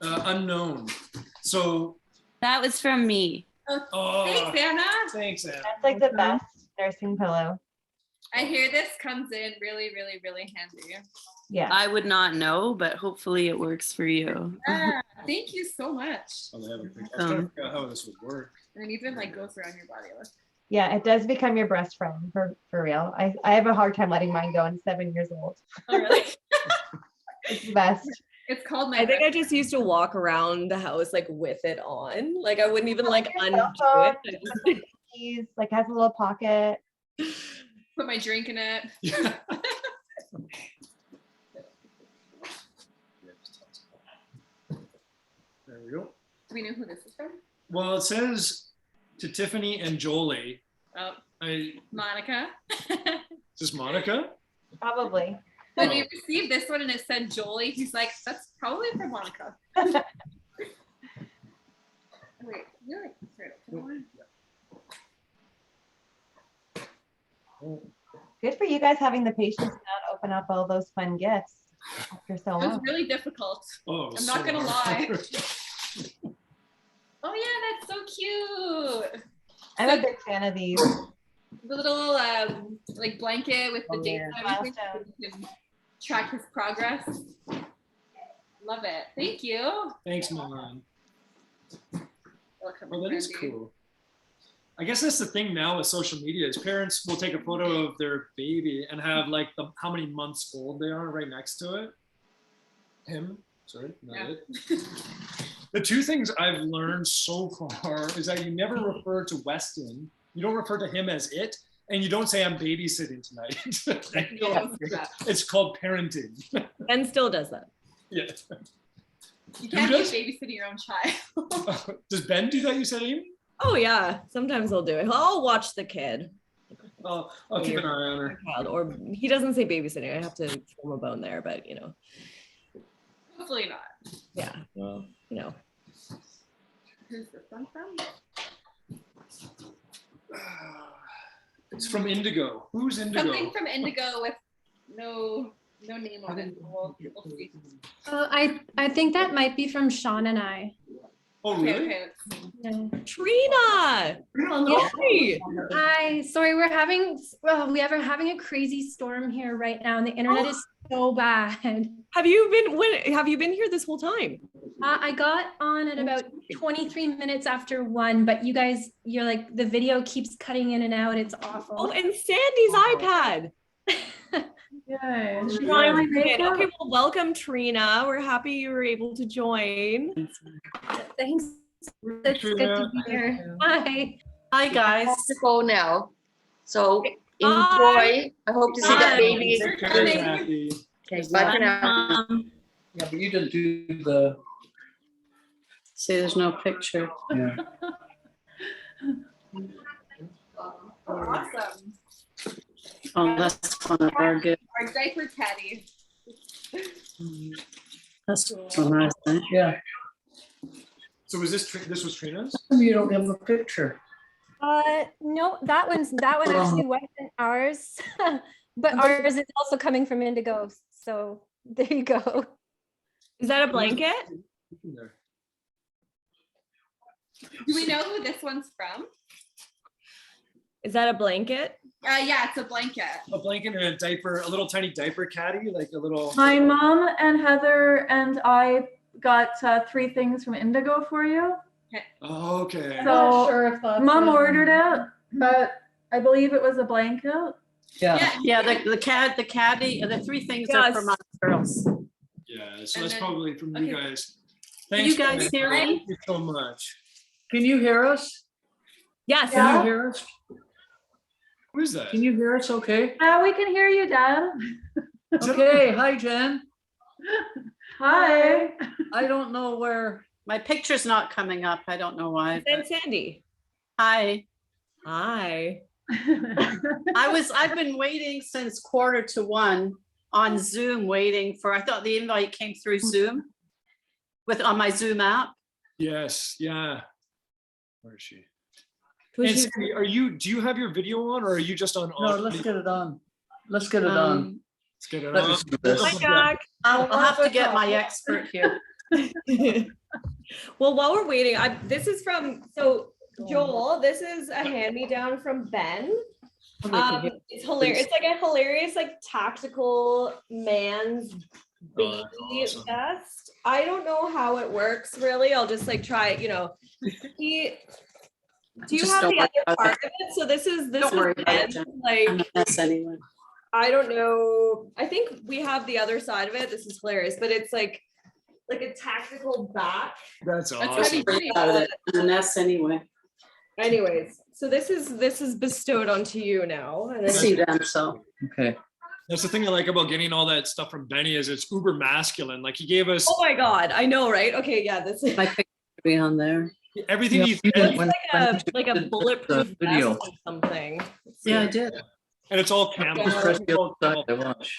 Unknown. So That was from me. oh, Thanks, Anna. thanks, Anna. That's like the best nursing pillow. I hear this comes in really, really, really handy. Yeah. I would not know, but hopefully it works for you. Ah, thank you so much. Oh, they have a picture. I was trying to figure out how this would work. And it even like goes around your body. Look. Yeah, it does become your best friend for real. I have a hard time letting mine go. I'm 7 years old. Oh, really? It's the best. It's called my. I think I just used to walk around the house like with it on. Like I wouldn't even like Your undo cell phone, it. I just- keys, like has a little pocket. Put my drink in it. There we go. Do we know who this is from? Well, it says to Tiffany and Jolie. Oh, Is Monica. this Monica? Probably. When we received this one and it said Jolie, he's like, that's probably from Monica. Wait, you're like, sorry, Good for you guys having the patience now to open up all those fun gifts after so It was long. really difficult. Oh, I'm not gonna lie. Oh yeah, that's so cute. I'm a big fan of these. The little like blanket with the dates and everything. So you can track his progress. Love it. Thank you. Thanks, Mom. Welcome, Well, that is Brandy. cool. I guess that's the thing now with social media is parents will take a photo of their baby and have like how many months old they are right next to it. Sorry, not it. The two things I've learned so far is that you never refer to Weston. You don't refer to him as it, and you don't say I'm babysitting tonight. It's called parenting. Ben still does that. Yeah. You can't be babysitting your own child. Does Ben do that, you said, Amy? Oh yeah, sometimes I'll do it. I'll watch the kid. I'll keep an eye on her. Child, or he doesn't say babysitting. I have to throw him a bone there, but Hopefully not. yeah. Well, Who's this one from? It's from Indigo. Who's Indigo? Something from Indigo with no name on it. We'll see. I think that might be from Sean and I. Oh, really? Okay. Yeah. Trina. Hi. Hi. Sorry, we are having a crazy storm here right now, and the internet is so bad. Have you been here this whole time? I got on at about 23 minutes after 1, but you're like the video keeps cutting in and out. It's awful. Oh, and Sandy's iPad. Yay. Okay, well, welcome, Trina. We're happy you were able to join. Thanks. It's good to be here. Hi. Hi, guys. I have to go now. So enjoy. Bye. I hope to see that baby. Okay, bye for now. Yeah, but you didn't do the. Say there's no picture. Yeah. Awesome. Oh, that's fun. Very good. Our diaper caddy. That's so nice. Eh? Yeah. So was this was Trina's? You don't have a picture. No, that one actually wasn't ours, but ours is also coming from Indigo. So there you go. Is that a blanket? Do we know who this one's from? Is that a blanket? Yeah, it's a blanket. A blanket and a diaper, a little tiny diaper caddy, like a little. My mom and Heather and I got 3 things from Indigo for you. Oh, okay. So not sure if that's mom it. ordered it, but I believe it was a blanket. Yeah. The caddy, the 3 things are for my girls. Yeah, so that's probably from you guys. Can Thanks, you guys hear me? Thank you so much. Can you hear us? Yes. Can you hear us? Who is that? Can you hear us okay? Yeah, we can hear you, Dad. Okay, hi, Jen. Hi. I don't know where. My picture's not coming up. I don't know why. Then Sandy. Hi. Hi. I've been waiting since 1:45 on Zoom waiting for, I thought the invite came through Zoom on my Zoom app. Yes, yeah. Where is she? Who's And she- Sandy, do you have your video on or are you just on? No, let's get it on. Let's get it on. Let's get it Let on. me see this. Hi, Jack. I'll have to get my expert here. Well, while we're waiting, this is from Joel. This is a hand-me-down from Ben. It's hilarious. It's like a hilarious, like tactical man's baby vest. I don't know how it works really. I'll just like try it. Do you Just have don't the worry other about part it. of it? So this is Don't worry about it, Ben's, Jen. like I'm a mess anyway. I don't know. I think we have the other side of it. This is hilarious, but it's like a tactical back. That's Don't awesome. worry about it. I'm a mess anyway. Anyways, so this is bestowed onto you now. And I see them, so. Okay. That's the thing I like about getting all that stuff from Benny is it's uber masculine. Like he gave us Oh my God, I know, right? Okay, yeah, this is My picture will be on there. everything Yeah, he you did said, when like a you did bulletproof the video. vest or something. Yeah, I did. and it's all camel. Just press the other side to watch.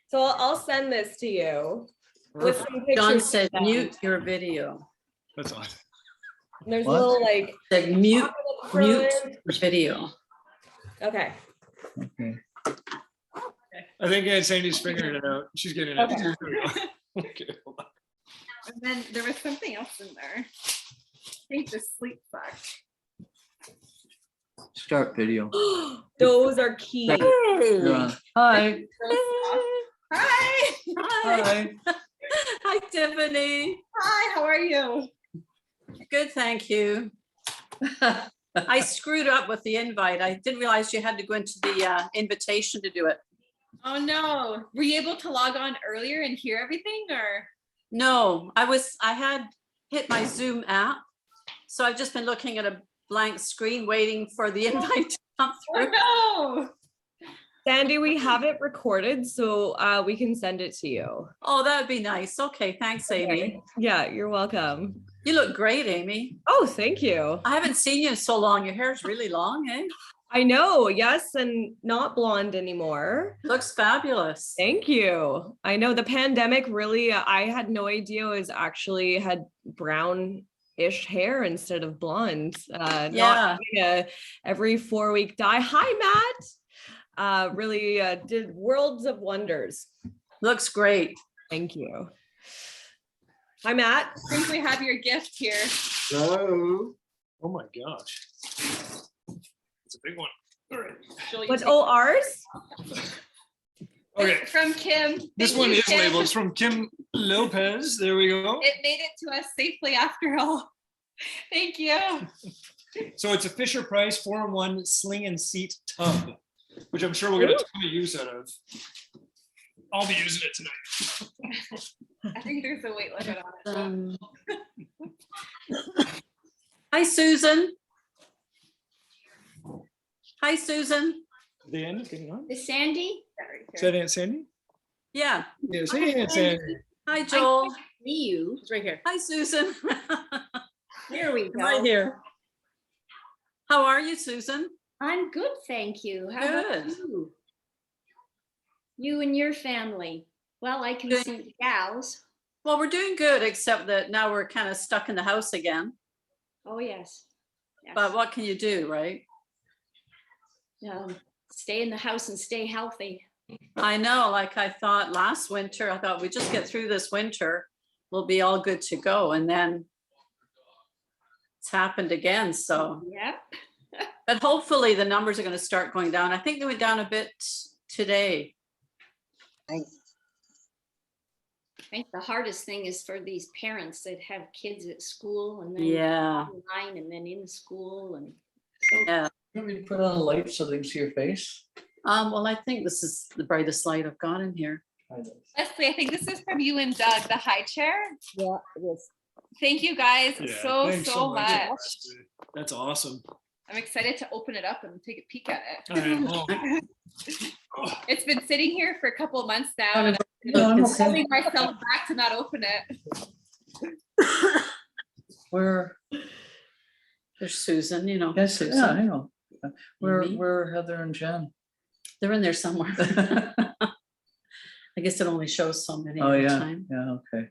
So I'll send this to you with some pictures. John of said them. mute your video. That's awesome. And there's What? a little like Said mute front. your video. Okay. Okay. I think Aunt Sandy's figuring it out. She's getting it. Okay. There we go. Okay, hold on. And then there was something else in there. think the sleep sucked. Start video. Those are key. You're on. Hi. Hi. Hi. Hi, Tiffany. Hi, how are you? Good, thank you. I screwed up with the invite. I didn't realize you had to go into the invitation to do it. Oh no. Were you able to log on earlier and hear everything or? No, I had hit my Zoom app. So I've just been looking at a blank screen waiting for the invite to come through. Oh no. Sandy, we have it recorded, so we can send it to you. Oh, that would be nice. Okay, thanks, Amy. Yeah, you're welcome. You look great, Amy. Oh, thank you. I haven't seen you in so long. Your hair's really long, eh? I know, yes, and not blonde anymore. Looks fabulous. Thank you. I know the pandemic really, I had no idea it was actually had brown-ish hair instead of blonde. Yeah. Not every 4-week dye. Hi, Matt. Really did worlds of wonders. Looks great. Thank you. Hi, Matt. I think we have your gift here. Oh my gosh. It's a big one. All right. What's ours? Okay. It's from Kim. This Thank one you, is Kim. labeled. It's from Kim Lopez. There we go. It made it to us safely after all. Thank you. So it's a Fisher Price 4-in-1 sling and seat tub, which I'm sure we'll get a ton of use out of. I'll be using it tonight. I think there's a weight limit on it. Hi, Susan. Hi, Susan. The end is getting on. Is Sandy? Is that Aunt Sandy? Yeah. Yes, hey, Aunt Sandy. Hi, Joel. See you. It's right here. Hi, Susan. There we go. Right here. How are you, Susan? I'm good, thank you. How about Good. you? You and your family. Well, I can Good. see the gals. Well, we're doing good, except that now we're kind of stuck in the house again. Oh, yes. Yes. But what can you do, right? Stay in the house and stay healthy. I know, like I thought last winter, I thought we just get through this winter, we'll be all good to go. And then it's happened again. So, Yep. but hopefully the numbers are going to start going down. I think they went down a bit today. I think the hardest thing is for these parents that have kids at school and then Yeah. online and then in school and Yeah. You want me to put on a light so they can see your face? Well, I think this is the brightest light I've got in here. Leslie, I think this is from you and Doug, the high chair. Yeah, it is. Thank you guys Yeah, thanks so much. Leslie. That's awesome. I'm excited to open it up and take a peek at it. I know. It's been sitting here for a couple of months now, and No, I'm I'm okay. holding myself back to not open it. Where? There's Susan, you know. Yes, yeah, I know. Where Me? are Heather and Jen? They're in there somewhere. I guess it only shows so many Oh, at a yeah, time. yeah, okay.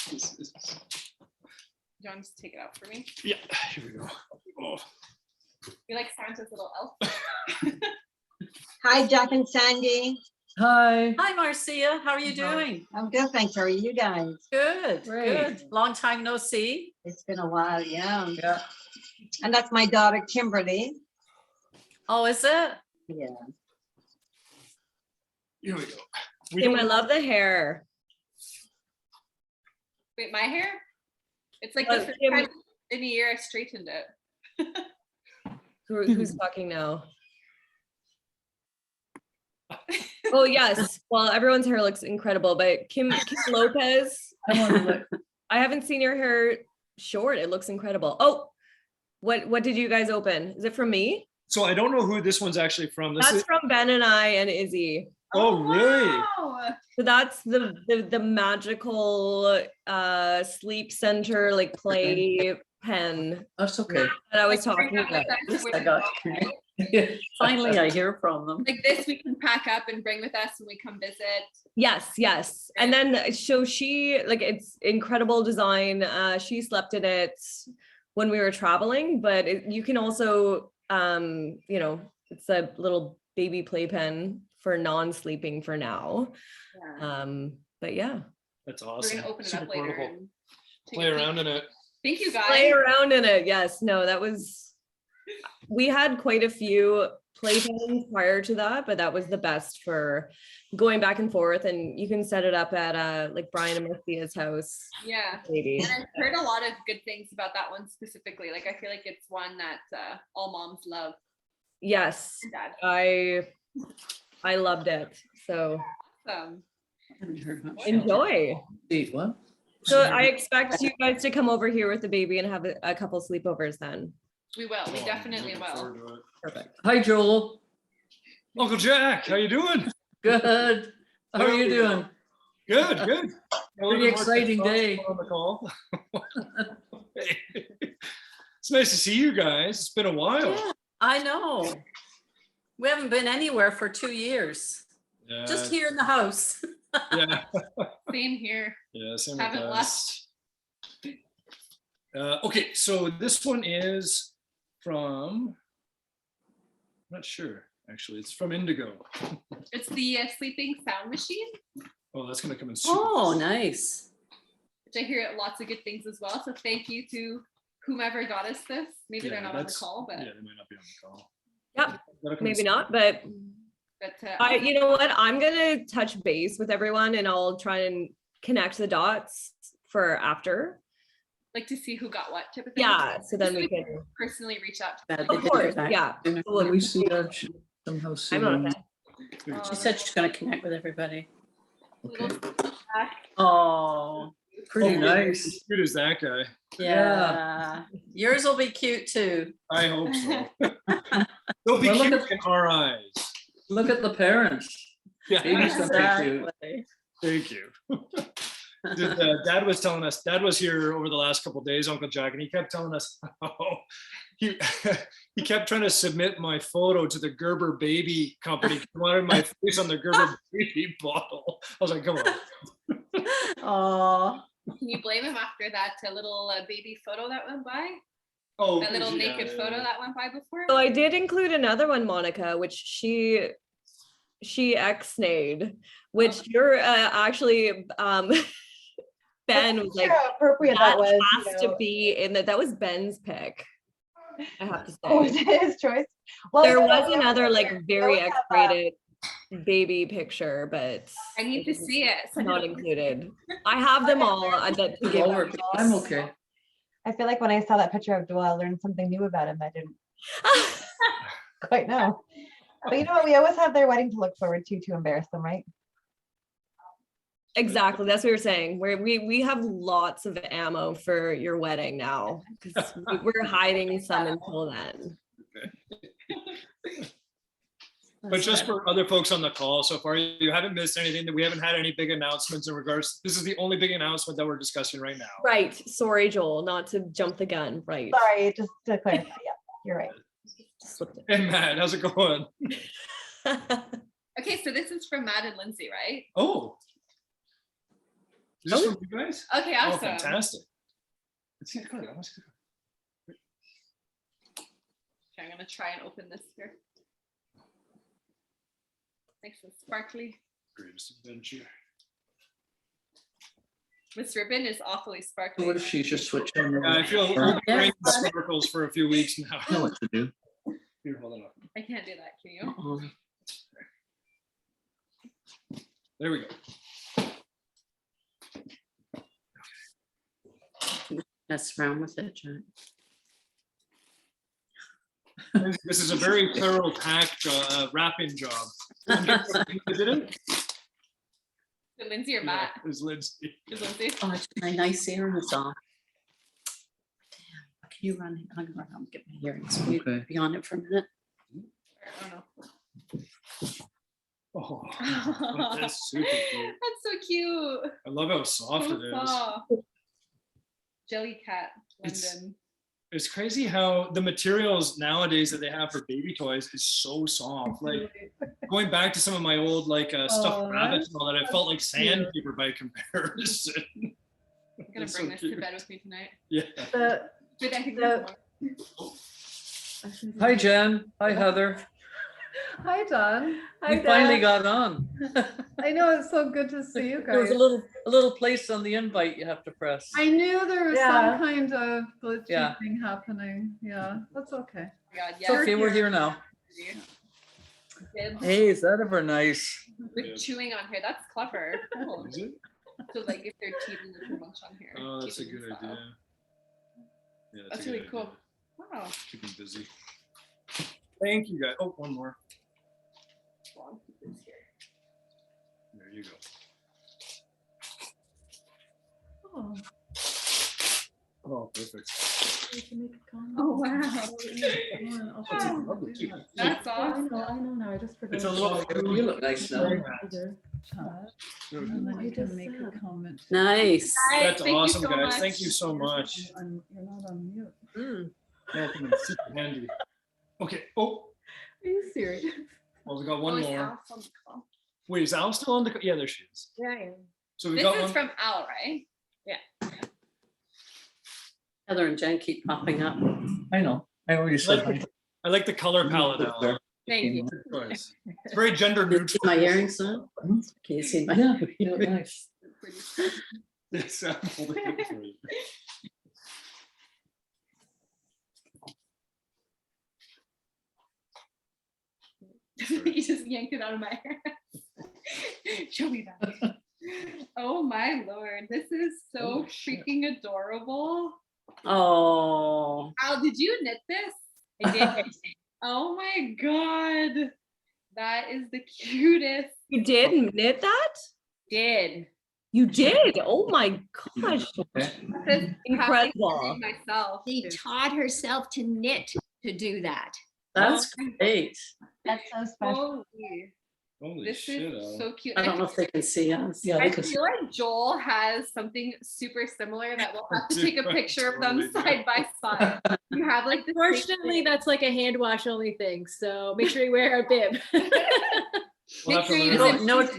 Do you want to just take it out for me? Yeah, here we go. Oh. You like Santa's little elf? Hi, Jack and Sandy. Hi. Hi, Marcia. How are you doing? I'm good, thanks. How are you guys? Good, Great. good. Long time no see. It's been a while, yeah. Yeah. And that's my daughter, Kimberly. Oh, is it? Yeah. Here we go. Kim, I love the hair. Wait, my hair? It's like Oh, the first Kim- time in a year I straightened it. Who's talking now? Oh yes. Well, everyone's hair looks incredible, but Kim Lopez, I want to look. I haven't seen your hair short. It looks incredible. Oh, what did you guys open? Is it from me? So I don't know who this one's actually from. This That's is, from Ben and I and Izzy. oh, really? Wow. So that's the magical sleep center like play pen That's okay. that I was Like, bring talking that about. with us when I we got. go. Finally, I hear from them. Like this, we can pack up and bring with us when we come visit. Yes. And then so she like it's incredible design. She slept in it when we were traveling, but you can also it's a little baby playpen for non-sleeping for now. Yeah. But yeah. That's We're awesome. gonna open it Super up later portable. and take Play a peek. around in it. Thank you play guys. around in it. Yes, no, that was, we had quite a few playtimes prior to that, but that was the best for going back and forth. And you can set it up at like Brian and Marcia's house. Yeah. Maybe. And I've heard a lot of good things about that one specifically. Like I feel like it's one that all moms love. Yes, And dad. I loved it. So Awesome. Haven't heard much. enjoy. Wait, what? So I expect you guys to come over here with the baby and have a couple sleepovers then. We will. We definitely will. Perfect. Hi, Joel. Uncle Jack, how you doing? Good. How are you doing? Good, good. Pretty exciting day. On the call. It's nice to see you guys. It's been a while. Yeah, I know. We haven't been anywhere for 2 years. Yeah. Just here in the house. Yeah. Same here. Yeah, same Haven't with left. us. Okay, so this one is from, I'm not sure, actually. It's from Indigo. It's the sleeping sound machine, Oh, that's gonna come in soon. Oh, nice. which I hear lots of good things as well. So thank you to whomever got us this. Maybe they're not on the call, but Yeah, they might not be on the call. Yep, That'll come maybe soon. not, but I, you know what? I'm gonna touch base with everyone and I'll try and connect the dots for after. like to see who got what type of thing. Yeah, so then Just we can can. personally reach out to Bad them. Of course, yeah. Can we see that somehow I'm on soon? that. She said she's going to connect with everybody. Okay. Oh, Pretty Oh, nice. As cute as that guy. yeah. Yours will be cute too. I hope so. They'll be Well, look cute in our eyes. Look at the parents. Yeah. Baby's gonna be cute. Exactly. Thank you. Dad was telling us, Dad was here over the last couple of days, Uncle Jack, and he kept telling us, he kept trying to submit my photo to the Gerber baby company. He wanted my face on the Gerber baby bottle. I was like, come on. Oh, Can you blame him after that little baby photo that went by? Oh, That little yeah, naked yeah, photo yeah. that went by before? So I did include another one, Monica, which she ex-nayed, which you're actually Ben was like, How appropriate that was. has to be in that was Ben's pick. I have to say. Oh, was it his choice? Well, There you know, was we another always like have- very we always have, X-rated baby picture, but I need to see it. not included. I have them all that to give Over. out. I'm okay. I feel like when I saw that picture of Joel, I learned something new about him I didn't quite know. But you know what? We always have their wedding to look forward to embarrass them, right? Exactly. That's what we were saying. We have lots of ammo for your wedding now because we're hiding some until then. But just for other folks on the call so far, you haven't missed anything, that we haven't had any big announcements in regards. This is the only big announcement that we're discussing right now. Right. Sorry, Joel, not to jump the gun. Right. Sorry, just to clarify. Yeah, you're right. Hey Matt, how's it going? Okay, so this is from Matt and Lindsay, right? Oh. Is this from you guys? Okay, Oh, awesome. fantastic. Let's see the card. Okay, I'm gonna try and open this here. Nice and sparkly. Greatest adventure. This ribbon is awfully sparkly. What if she's just switching? Yeah, I feel we'll be wearing the sparkles for a few weeks now. I know what to do. Here, hold it up. I can't do that, can you? There we go. mess around with it, Jack. This is a very thorough packed wrapping job. Did it? Is Lindsay or Matt? Yeah, it's Lindsay. Is Lindsay? Oh, it's my nice earrings off. Damn, can you run? I'm gonna run home and get my earrings. Can you Okay. be on it for a minute? I don't know. Oh, that's super cute. That's so cute. I love how soft it is. Soft. Jelly cat, It's- London. It's crazy how the materials nowadays that they have for baby toys is so soft. Like going back to some of my old like stuffed rabbits and all that, I felt like sandpaper by comparison. I'm gonna It's bring so this cute. to bed with me tonight. Yeah. But I think there's more. Hi, Jen. Hi, Heather. Hi, Don. We finally got on. I know, it's so good to see you There was guys. a little place on the invite you have to press. I knew there was Yeah. some kind of glitchy Yeah. thing happening. Yeah, that's okay. God, It's okay, we're here now. Kids Hey, is that ever nice? with chewing on here. That's clever. Cool. Is it? So like if they're teething too much on here. Oh, that's a keeping good style. idea. Yeah, That's a really good cool. idea. Wow. Keep them busy. Thank you guys. Oh, one more. Well, I'll keep this here. There you go. Oh, Oh, perfect. we can make a comment. Oh, wow. I'll That's show you. lovely too. That's I awesome. know now. I just forgot. It's a look, you look nice now. Chat, and then you can make a comment. Nice. That's Thank you awesome, so guys. much. Thank you so much. You're not on mute. Yeah, I think it's super handy. Okay. Oh, Are you serious? well, we got Oh, one is more. Al on the call? Wait, is Al still on the? Yeah, there she is. Yeah, I am. So we This got is one. from Al, right? Yeah. Heather and Jen keep popping up. I know. I already said hi. I like the color palette, Al. Thank you. Good choice. It's very gender Can you neutral. see my earrings on? Can you see my? Yeah, you look nice. Yes, I'm holding it for you. You just yanked it out of my hair. Show me that. Oh my lord, this is so Holy shit. freaking adorable. Oh, Al, did you knit this? I did. Oh my god. That is the cutest. You did knit that? Did. You did? Oh my gosh. Okay. This is Incredible. practically myself. She taught herself to knit to do that. That's great. That's so special. Holy. Holy This shit, is Al. so cute. I don't know if they can see us. Yeah, they I can see. feel like Joel has something super similar that we'll have to take a picture of them Totally side do. by side. You have like the same Unfortunately, thing. that's like a hand wash only thing. So make sure you wear a bib. We'll have to Make sure you learn. use No, it.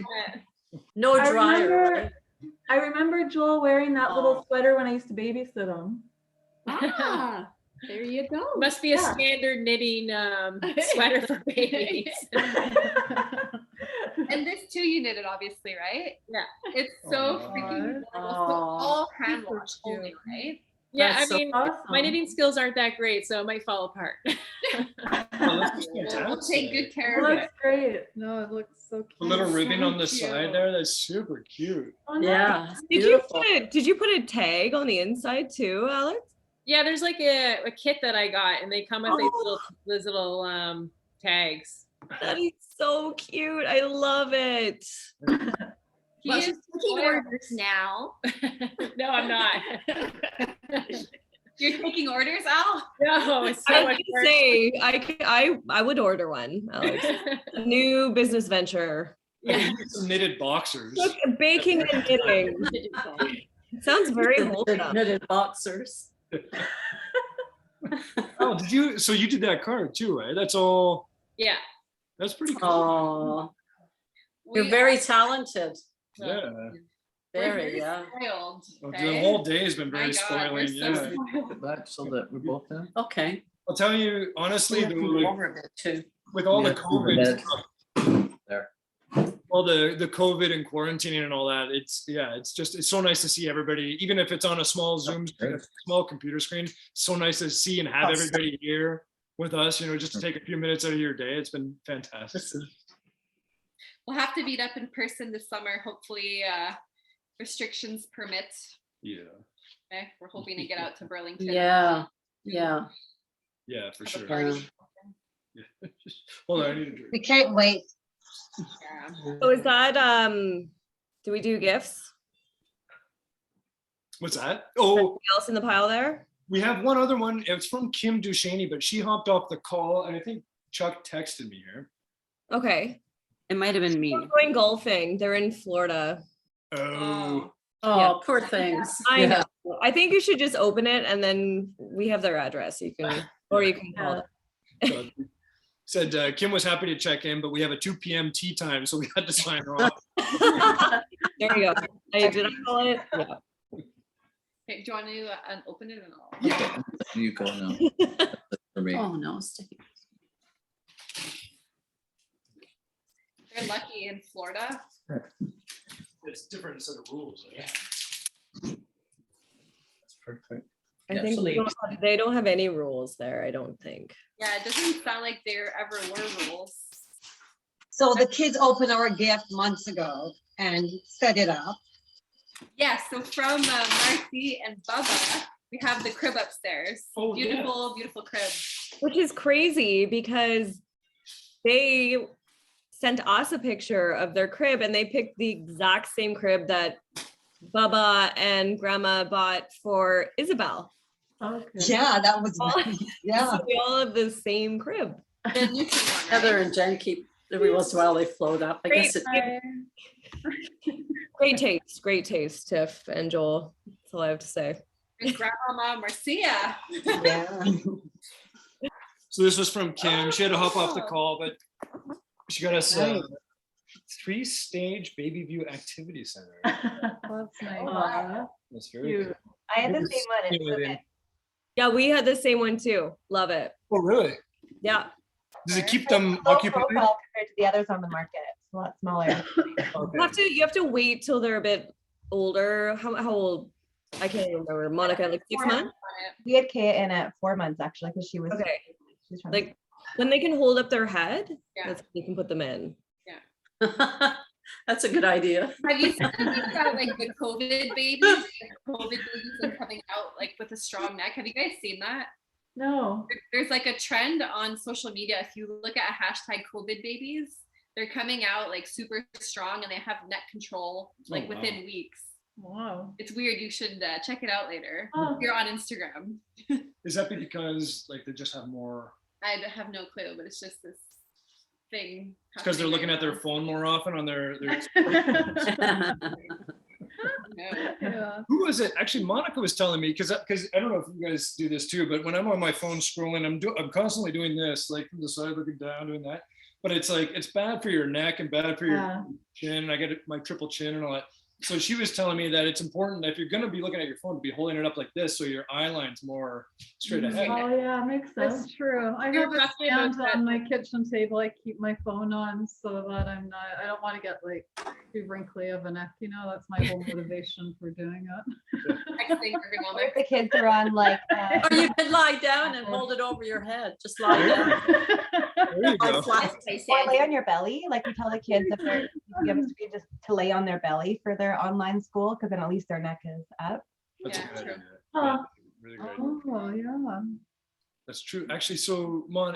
no I dryer. remember- Right? I remember Joel wearing that Oh. little sweater when I used to babysit him. Ah, there you go. Must be a Yeah. standard knitting sweater for babies. And this too, you knitted, obviously, right? Yeah. It's so Aw. freaking adorable. So Aw. all hand Super wash only, cute. right? Yeah, That's I so mean, my awesome. knitting skills aren't that great, so it might fall apart. Oh, this is We'll take fantastic. good It care of looks it. great. No, it looks so cute. The little It's ribbon so on the cute. side there, that's super cute. Oh, nice. Yeah. Did you put a tag on the inside too, Alex? Yeah, there's like a kit that I got, and they come with these little tags. That is so cute. I love it. He Well, is she's taking orders now. No, I'm not. You're taking orders, Al? No, it's so I was much gonna work. say I would order one, Alex. A new business venture. Yeah. Some knitted boxers. Look, baking and knitting. Sounds very wholesome. Knitted boxers. Oh, did you? So you did that card too, right? That's all. Yeah. That's pretty cool. Oh, you're We very are- talented. Yeah. we're Very, yeah. spoiled, Well, okay? The whole day has been My very God, spoiling. we're so Yeah. spoiled. Back so that we're both in. Okay. I'll tell you honestly, We have to though, move like, over a bit too. with all the Yeah, COVID bed. stuff, There. all the COVID and quarantining and all that, it's so nice to see everybody, even if it's on a small Zoom, great. small computer screen. So nice to see and have everybody here with us. You know, just to take a few minutes out of your day. It's been fantastic. We'll have to meet up in person this summer. Hopefully, restrictions permit. Yeah. Okay? We're hoping to get out to Burlington. Yeah, yeah. Yeah, for Have a sure. party. Yeah. Hold on, I need a drink. We can't wait. Yeah. So is that do we do gifts? What's that? Oh, Anything else in the pile there? we have one other one. It's from Kim Duchaney, but she hopped off the call, and I think Chuck texted me here. Okay. It might have been me. We're going golfing. They're in Florida. Oh, Oh, Yeah. poor things. I Yeah. know. I think you should just open it and then we have their address. You can or you can call them. said Kim was happy to check in, but we have a 2 p.m. tea time, so we had to sign her off. There you go. Did I call it? Yeah. Okay, do you want to open it and all? Yeah, you go now. For me. Oh, no, stay. You're lucky in Florida. It's different set of rules. That's perfect. I Yeah, think so they don't have any rules there, I don't think. Yeah, it doesn't sound like there ever were rules. So the kids opened our gift months ago and set it up. Yeah, so from Marcy and Bubba, we have the crib upstairs. Oh, yeah. Beautiful, beautiful crib. Which is crazy because they sent us a picture of their crib and they picked the exact same crib that Bubba and Grandma bought for Isabel. Okay. Yeah, that was, All- yeah. So we all have the same crib. The Newton one, Heather right? and Jen keep every once in a while they float up. I guess it, Great taste, Tiff and Joel. That's all I have to say. And Grandmama Marcia. Yeah. So this was from Kim. She had to hop off the call, but she got us a 3-stage baby view activity center. That's nice. Wow. That's very good. I had the same one. It's so good. Yeah, we had the same one too. Love it. Oh, really? Yeah. Does it keep It's them low occupied? profile compared to the others on the market. It's a lot smaller. You have to wait till they're a bit older. How old? I can't remember. Monica, like 6 months? We had Kaya in at 4 months actually because she was Okay. she was trying Like when they can hold up their head, Yeah. that's when you can put them in. that's a good idea. Have you seen anything about like the COVID babies? Like, COVID babies and coming out like with a strong neck. Have you guys seen that? No. There's like a trend on social media. If you look at hashtag COVID babies, they're coming out like super strong and they have neck control like wow. within weeks. Wow. It's weird. You should check it out later. Oh. You're on Instagram. Is that because like they just have more? I have no clue, but it's just this thing. It's because they're happening looking right at their now. phone more often on their Yeah. Who was it? Actually, Monica was telling me because I don't know if you guys do this too, but when I'm on my phone scrolling, I'm constantly doing this, like from the side looking down, doing that. But it's like it's bad for your neck and bad for your chin. And I get my triple chin and all that. So she was telling me that it's important that if you're going to be looking at your phone to be holding it up like this, so your eye line's more straight ahead. Oh yeah, makes sense. That's true. I You're have a talking about stand on my kitchen table. I keep my phone on so that I don't want to get like too wrinkly of a neck. You know, that's my whole motivation for doing it. Texting Or if ergonomics. the kids are on like Or you could lie down and hold it over your head. Just lie down. There you go. or lay on your belly. Like we tell the kids if they're you give them just to lay on their belly for their online school because then at least their neck is up. That's Yeah, a good true. idea. Huh. Yeah, really good idea. Oh yeah. That's true. Actually, so Mon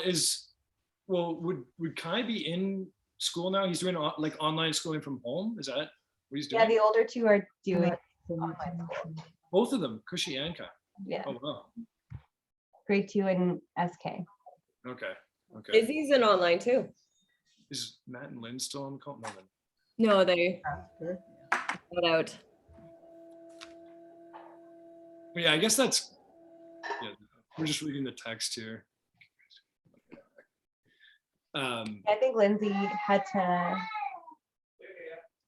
would Kai be in school now? He's doing like online schooling from home. Is that what he's doing? Yeah, the older two are doing online school. Both of them, Cushy and Kai. Yeah, Oh wow. grade 2 and SK. Okay. Okay. Izzy's in online too. Is Matt and Lynn still on the call? No, then. No, they got out. Well, yeah, I guess that's. Yeah, we're just reading the text here. I think Lindsay had to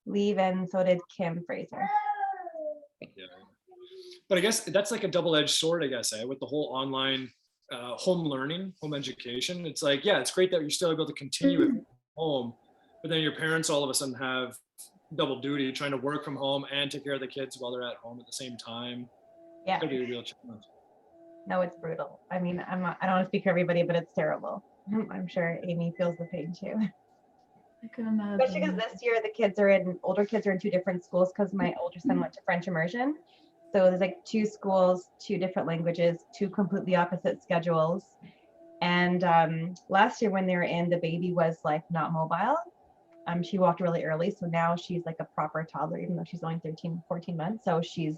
leave and so did Kim Fraser. Yeah. But I guess that's like a double-edged sword, I guess, with the whole online home learning, home education. It's like, yeah, it's great that you're still able to continue it from home, but then your parents all of a sudden have double duty, trying to work from home and take care of the kids while they're at home at the same time. Yeah. Could be a real challenge. No, it's brutal. I mean, I don't want to speak for everybody, but it's terrible. I'm sure Amy feels the pain too. I can imagine. Especially because this year the older kids are in 2 different schools because my older son went to French immersion. So there's like 2 schools, 2 different languages, 2 completely opposite schedules. And last year when they were in, the baby was like not mobile. She walked really early. So now she's like a proper toddler, even though she's only 13, 14 months. So she's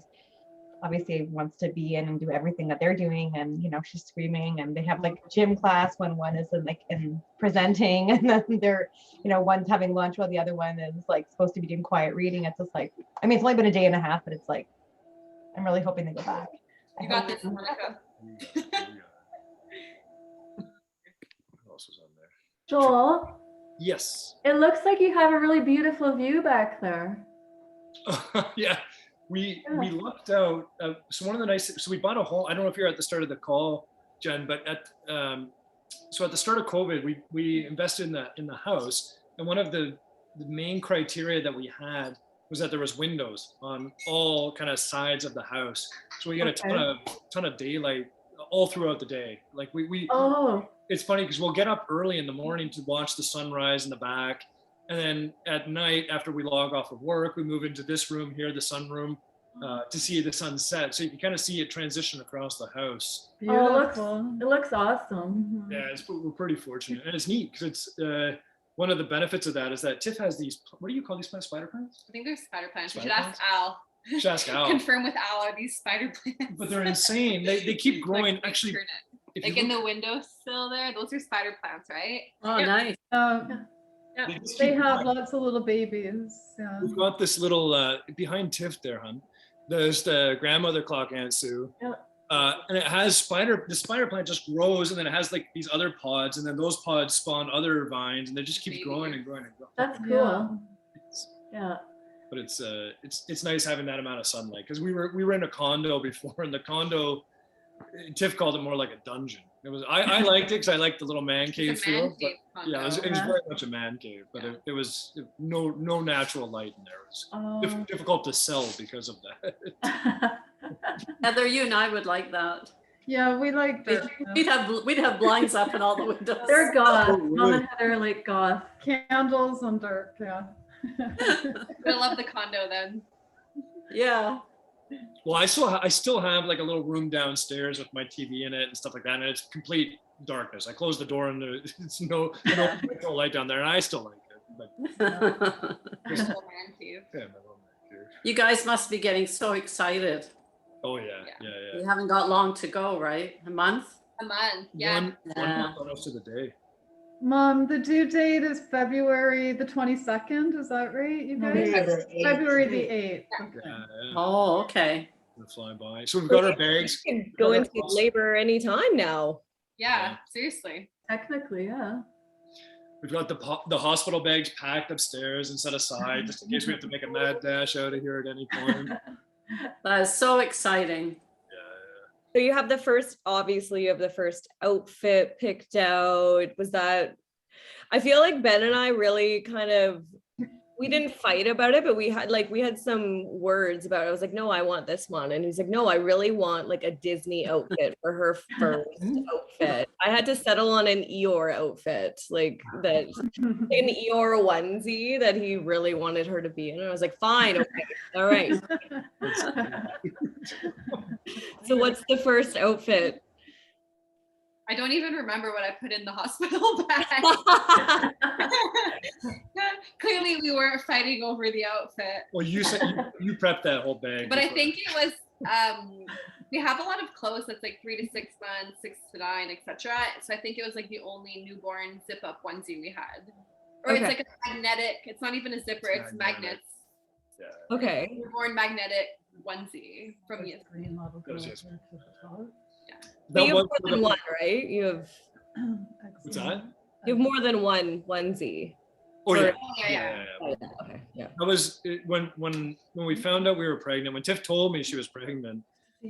obviously wants to be in and do everything that they're doing. And, you know, she's screaming and they have like gym class when one is in presenting and then they're, you know, one's having lunch while the other one is like supposed to be doing quiet reading. It's just like, I mean, it's only been a day and a half, but it's like, I'm really hoping they go back. You got this, Monica. What else was on there? Joel, Yes. it looks like you have a really beautiful view back there. Yeah. We lucked out. So one of the nice, so we bought a home. I don't know if you're at the start of the call, Jen, but at so at the start of COVID, we invested in the house, and one of the the main criteria that we had was that there was windows on all kind of sides of the house. So we got a ton of daylight all throughout the day. Like we it's funny because we'll get up early in the morning to watch the sunrise in the back. And then at night, after we log off of work, we move into this room here, the sunroom, to see the sunset. So you can kind of see it transition across the house. Beautiful. It looks awesome. Yeah, we're pretty fortunate. And it's neat because it's one of the benefits of that is that Tiff has these, what do you call these plants? Spider plants? I think they're spider plants. We Spider should ask Al. You should ask Al. Confirm with Al, are these spider plants? But they're insane. They keep growing. Like, Actually, like in the windowsill there, those are spider plants, right? Oh, nice. They have lots of little babies. Yeah. we've got this little, behind Tiff there, hon, there's the grandmother clock Aunt Sue. And it has the spider plant just grows, and then it has like these other pods, and then those pods spawn other vines, and they just keeps growing and growing and growing. That's cool. Yeah. But it's nice having that amount of sunlight because we were in a condo before, and the condo, Tiff called it more like a dungeon. It was I liked it because I liked the little man cave feel. But yeah, it was very much a man cave, but it was no natural light in there. It was difficult to sell because of that. Heather, you and I would like that. Yeah, we like that. We'd have blinds up in all the windows. They're goth. Oh, Mom really? and Heather are like goth. Candles and dark, yeah. I love the condo then. Yeah. Well, I still have like a little room downstairs with my TV in it and stuff like that, and it's complete darkness. I close the door and it's no light down there, and I still like it. But There's a little man cave. yeah, my little man cave. You guys must be getting so excited. Oh yeah. You haven't got long to go, right? A month? A month, yeah. One month almost to the day. Mom, the due date is February the 22nd. Is that right, you guys? February the 8th. Yeah. Oh, okay. Gonna fly by. So we've got our bags. You can go into labor anytime now. Yeah, seriously. Technically, yeah. We've got the hospital bags packed upstairs and set aside just in case we have to make a mad dash out of here at any point. That is so exciting. So you have the first outfit picked out. Was that, I feel like Ben and I really kind of, we didn't fight about it, but we had some words about it. I was like, no, I want this one. And he's like, no, I really want like a Disney outfit for her first outfit. I had to settle on an Eeyore outfit, like an Eeyore onesie that he really wanted her to be in. And I was like, fine, okay, all right. So what's the first outfit? I don't even remember what I put in the hospital bag. Clearly we weren't fighting over the outfit. Well, you said you prepped that whole bag. But I think it was, we have a lot of clothes that's like 3 to 6 months, 6 to 9, etc. So I think it was like the only newborn zip up onesie we had. Or it's like a magnetic, it's not even a zipper, it's magnets. Yeah. Okay. Newborn magnetic onesie from you. So you have more than one, right? You have. What's that? You have more than one onesie. Oh yeah. Yeah. Okay. Yeah. That was when we found out we were pregnant. When Tiff told me she was pregnant,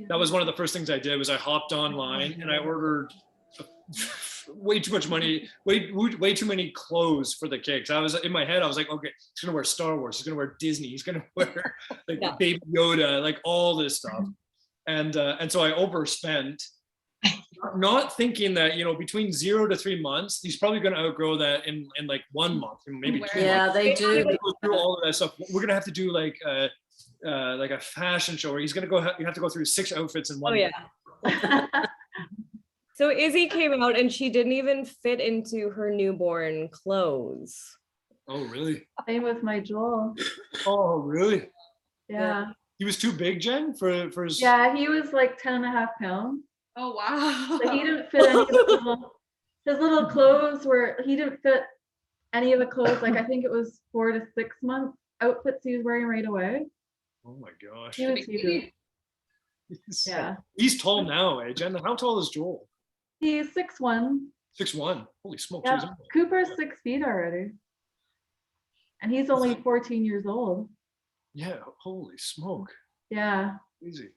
that was one of the first things I did. Was I hopped online and I ordered way too much money, way too many clothes for the kid. 'Cause I was in my head, I was like, okay, he's gonna wear Star Wars, he's gonna wear Disney, he's gonna wear like Baby Yoda, like all this stuff, and so I overspent. Not thinking that, between 0 to 3 months, he's probably going to outgrow that in like 1 month, maybe 2 months. They do. Go through all of that stuff. We're going to have to do like a fashion show where he's going to you have to go through 6 outfits in one. Oh yeah. So Izzy came out and she didn't even fit into her newborn clothes. Oh really? Same with my Joel. Oh really? Yeah. He was too big, Jen, for his. Yeah, he was like 10.5 pounds. Oh wow. So he didn't fit any of his little clothes he didn't fit any of the clothes. Like I think it was 4 to 6 months outfits he was wearing right away. Oh my gosh. He was huge. Yeah. He's tall now, eh, Jen? How tall is Joel? He's 6'1". 6'1". Holy smokes. Yeah. Cooper's 6 feet already. And he's only 14 years old. Yeah, holy smoke. Yeah. Easy.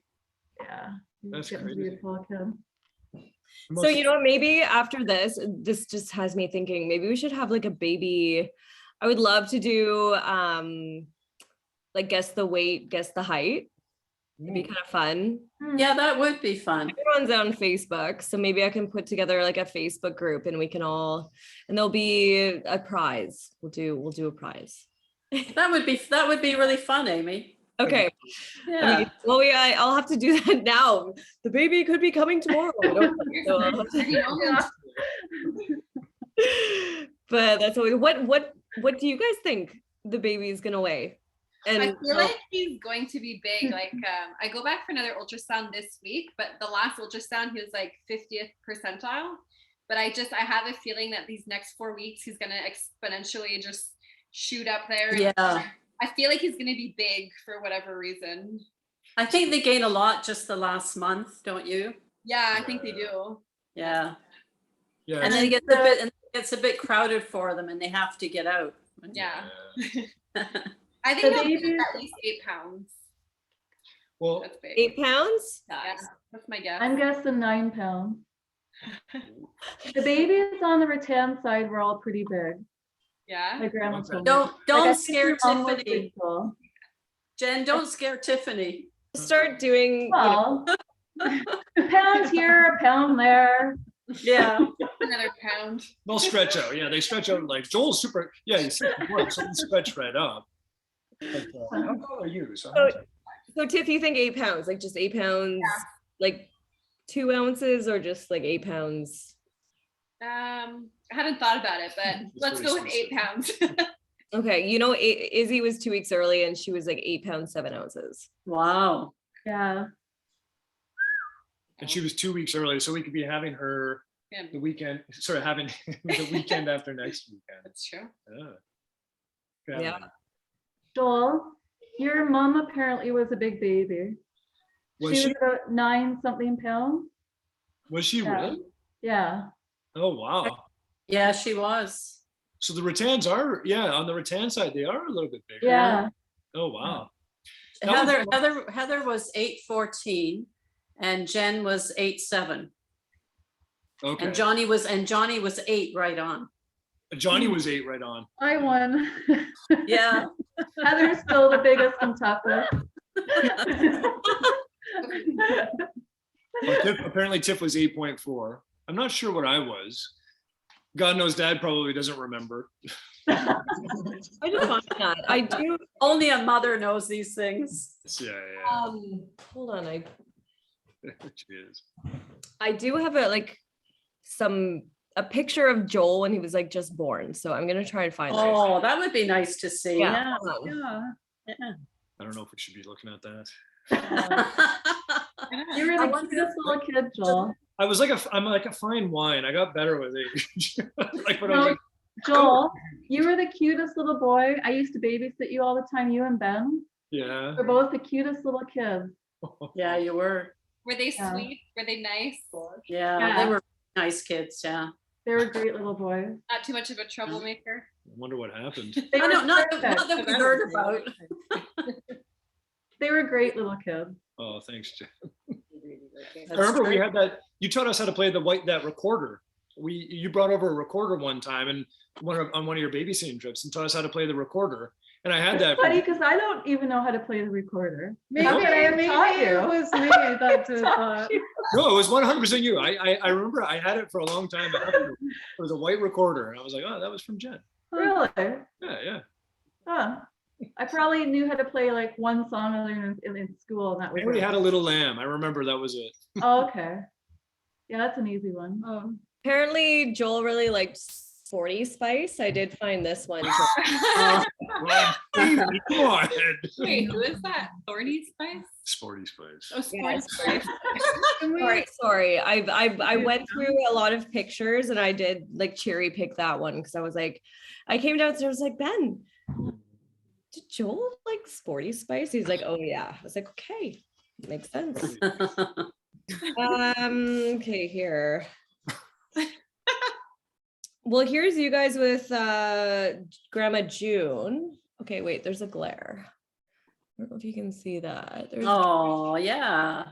Yeah. That's He's crazy. beautiful kid. So maybe after this just has me thinking maybe we should have like a baby I would love to do like guess the weight, guess the height. It'd be kind of fun. Yeah, that would be fun. Everyone's on Facebook, so maybe I can put together like a Facebook group and we can all, and there'll be a prize. We'll do a prize. That would be really fun, Amy. Okay. Yeah. Well, I'll have to do that now. The baby could be coming tomorrow. I don't know, so I'll have to- But that's always what do you guys think the baby is gonna weigh? And I feel like he's going to be big. Like I go back for another ultrasound this week, but the last ultrasound he was like 50th percentile. But I have a feeling that these next 4 weeks he's gonna exponentially just shoot up there. Yeah. I feel like he's gonna be big for whatever reason. I think they gain a lot just the last month, don't you? Yeah, I think they do. Yeah. Yeah. And then it gets a bit crowded for them and they have to get out. Yeah. I think The he'll be baby- at least 8 pounds. Well, That's big. 8 pounds? Yeah, that's my guess. I'm guessing 9 pounds. The babies on the rattan side were all pretty big. Yeah. My grandma told me. Don't Like, I think scare your mom was Tiffany. big, tall. Jen, don't scare Tiffany. Start doing Well, a pound here, a pound there. Yeah. Another pound. they'll stretch out. Yeah, they stretch out like Joel's super. Yeah, he's 61, so they stretch right up. But, how tall are you? So Tiff, you think 8 pounds, like just 8 pounds, like 2 ounces, or just like 8 pounds? I hadn't thought about it, but let's go with 8 pounds. Okay, you know, Izzy was 2 weeks early and she was like 8 pounds 7 ounces. Wow. Yeah. And she was 2 weeks early, so we could be having her the weekend. Sorry, having the weekend after next weekend. That's true. Yeah. Joel, your mom apparently was a big baby. Was She she? was about 9-something pounds. Was she Yeah. really? Yeah. Oh wow. Yeah, she was. So the rattans are, on the rattan side, they are a little bit bigger. Yeah. Oh wow. That Heather was 8'14" and Jen was 8'7". Okay. And Johnny was 8 right on. Johnny was 8 right on. I won. Yeah. Heather's still the biggest and toughest. Well, apparently Tiff was 8.4. I'm not sure what I was. God knows Dad probably doesn't remember. I just find that I do. Only a mother knows these things. Yeah. Hold on, She is. I do have a picture of Joel when he was like just born, so I'm gonna try and find that. Oh, that would be nice to see. Yeah. Yeah. I don't know if we should be looking at that. You were the cutest little kid, Joel. I'm like a fine wine. I got better with age. Like when I was No, like, Joel, you were the cutest little boy. I used to babysit you all the time, you and Ben. yeah. We're both the cutest little kids. Yeah, you were. Were they Yeah. sweet? Were they nice? Yeah, Yeah. they were nice kids. Yeah. They were great little boys. Not too much of a troublemaker. I wonder what happened. They I were know, not perfect. that we heard about. They were great little kids. Oh, thanks, Jeff. I That's remember we true. had that. You taught us how to play that recorder. You brought over a recorder one time and on one of your babysitting trips and taught us how to play the recorder. And I had that. It's funny because I don't even know how to play the recorder. Maybe- How could I have maybe taught it you? was me that did that. No, it was 100% you. I remember I had it for a long time. It was a white recorder, and I was like, oh, that was from Jen. Really? Yeah. Huh. I probably knew how to play like one song in school, and that was We already it. had a little lamb. I remember that was it. Oh, okay. Yeah, that's an easy one. Apparently, Joel really liked Sporty Spice. I did find this one. Come on. Wait, who is that? Thorny Spice? Sporty Spice. Oh, Sporty Spice. Sorry. I went through a lot of pictures and I did like cherry pick that one because I was like, I came downstairs like, Ben, did Joel like Sporty Spice? He's like, oh yeah. I was like, okay, makes sense. Okay, here. Well, here's you guys with Grandma June. Okay, wait, there's a glare. I don't know if you can see that. Oh, yeah.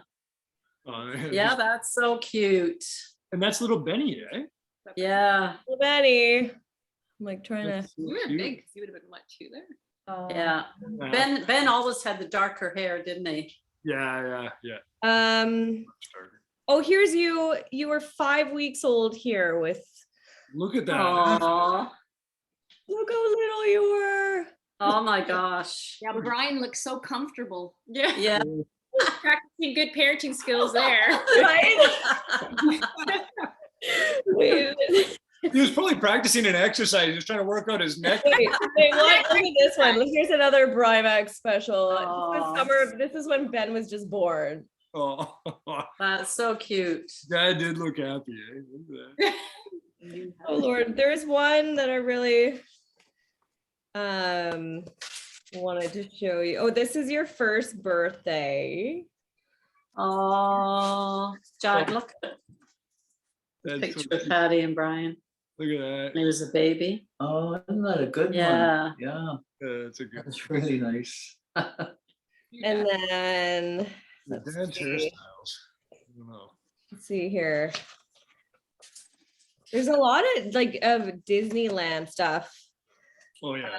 Yeah, that's so cute. And that's little Benny, eh? Yeah. Little Benny. I'm like trying to. That's so You were cute. big because you would have been what, 2 there? Yeah. Ben always had the darker hair, didn't he? Yeah. Oh, here's you. You were 5 weeks old here with. Look at that. Aw. Look how little you were. Oh my gosh. Yeah, Brian looks so comfortable. Yeah. Yeah. Practicing good parenting skills there. Wait, He was probably practicing an exercise. He was trying to work out his neck. wait, look at this one. Here's another Brymax special. Aw. This is when Ben was just born. Oh, That's so cute. Dad did look happy. Eh? Look at that. Oh Lord, there's one that I really wanted to show you. Oh, this is your first birthday. Oh, John, look at the That's picture so of cute. Patty and Brian. Look at that. He was a baby. Oh, isn't that a good Yeah. one? Yeah, That's a good. that's really nice. And then The dad's hairstyles. I don't know. let's see here. There's a lot of like of Disneyland stuff. Oh yeah.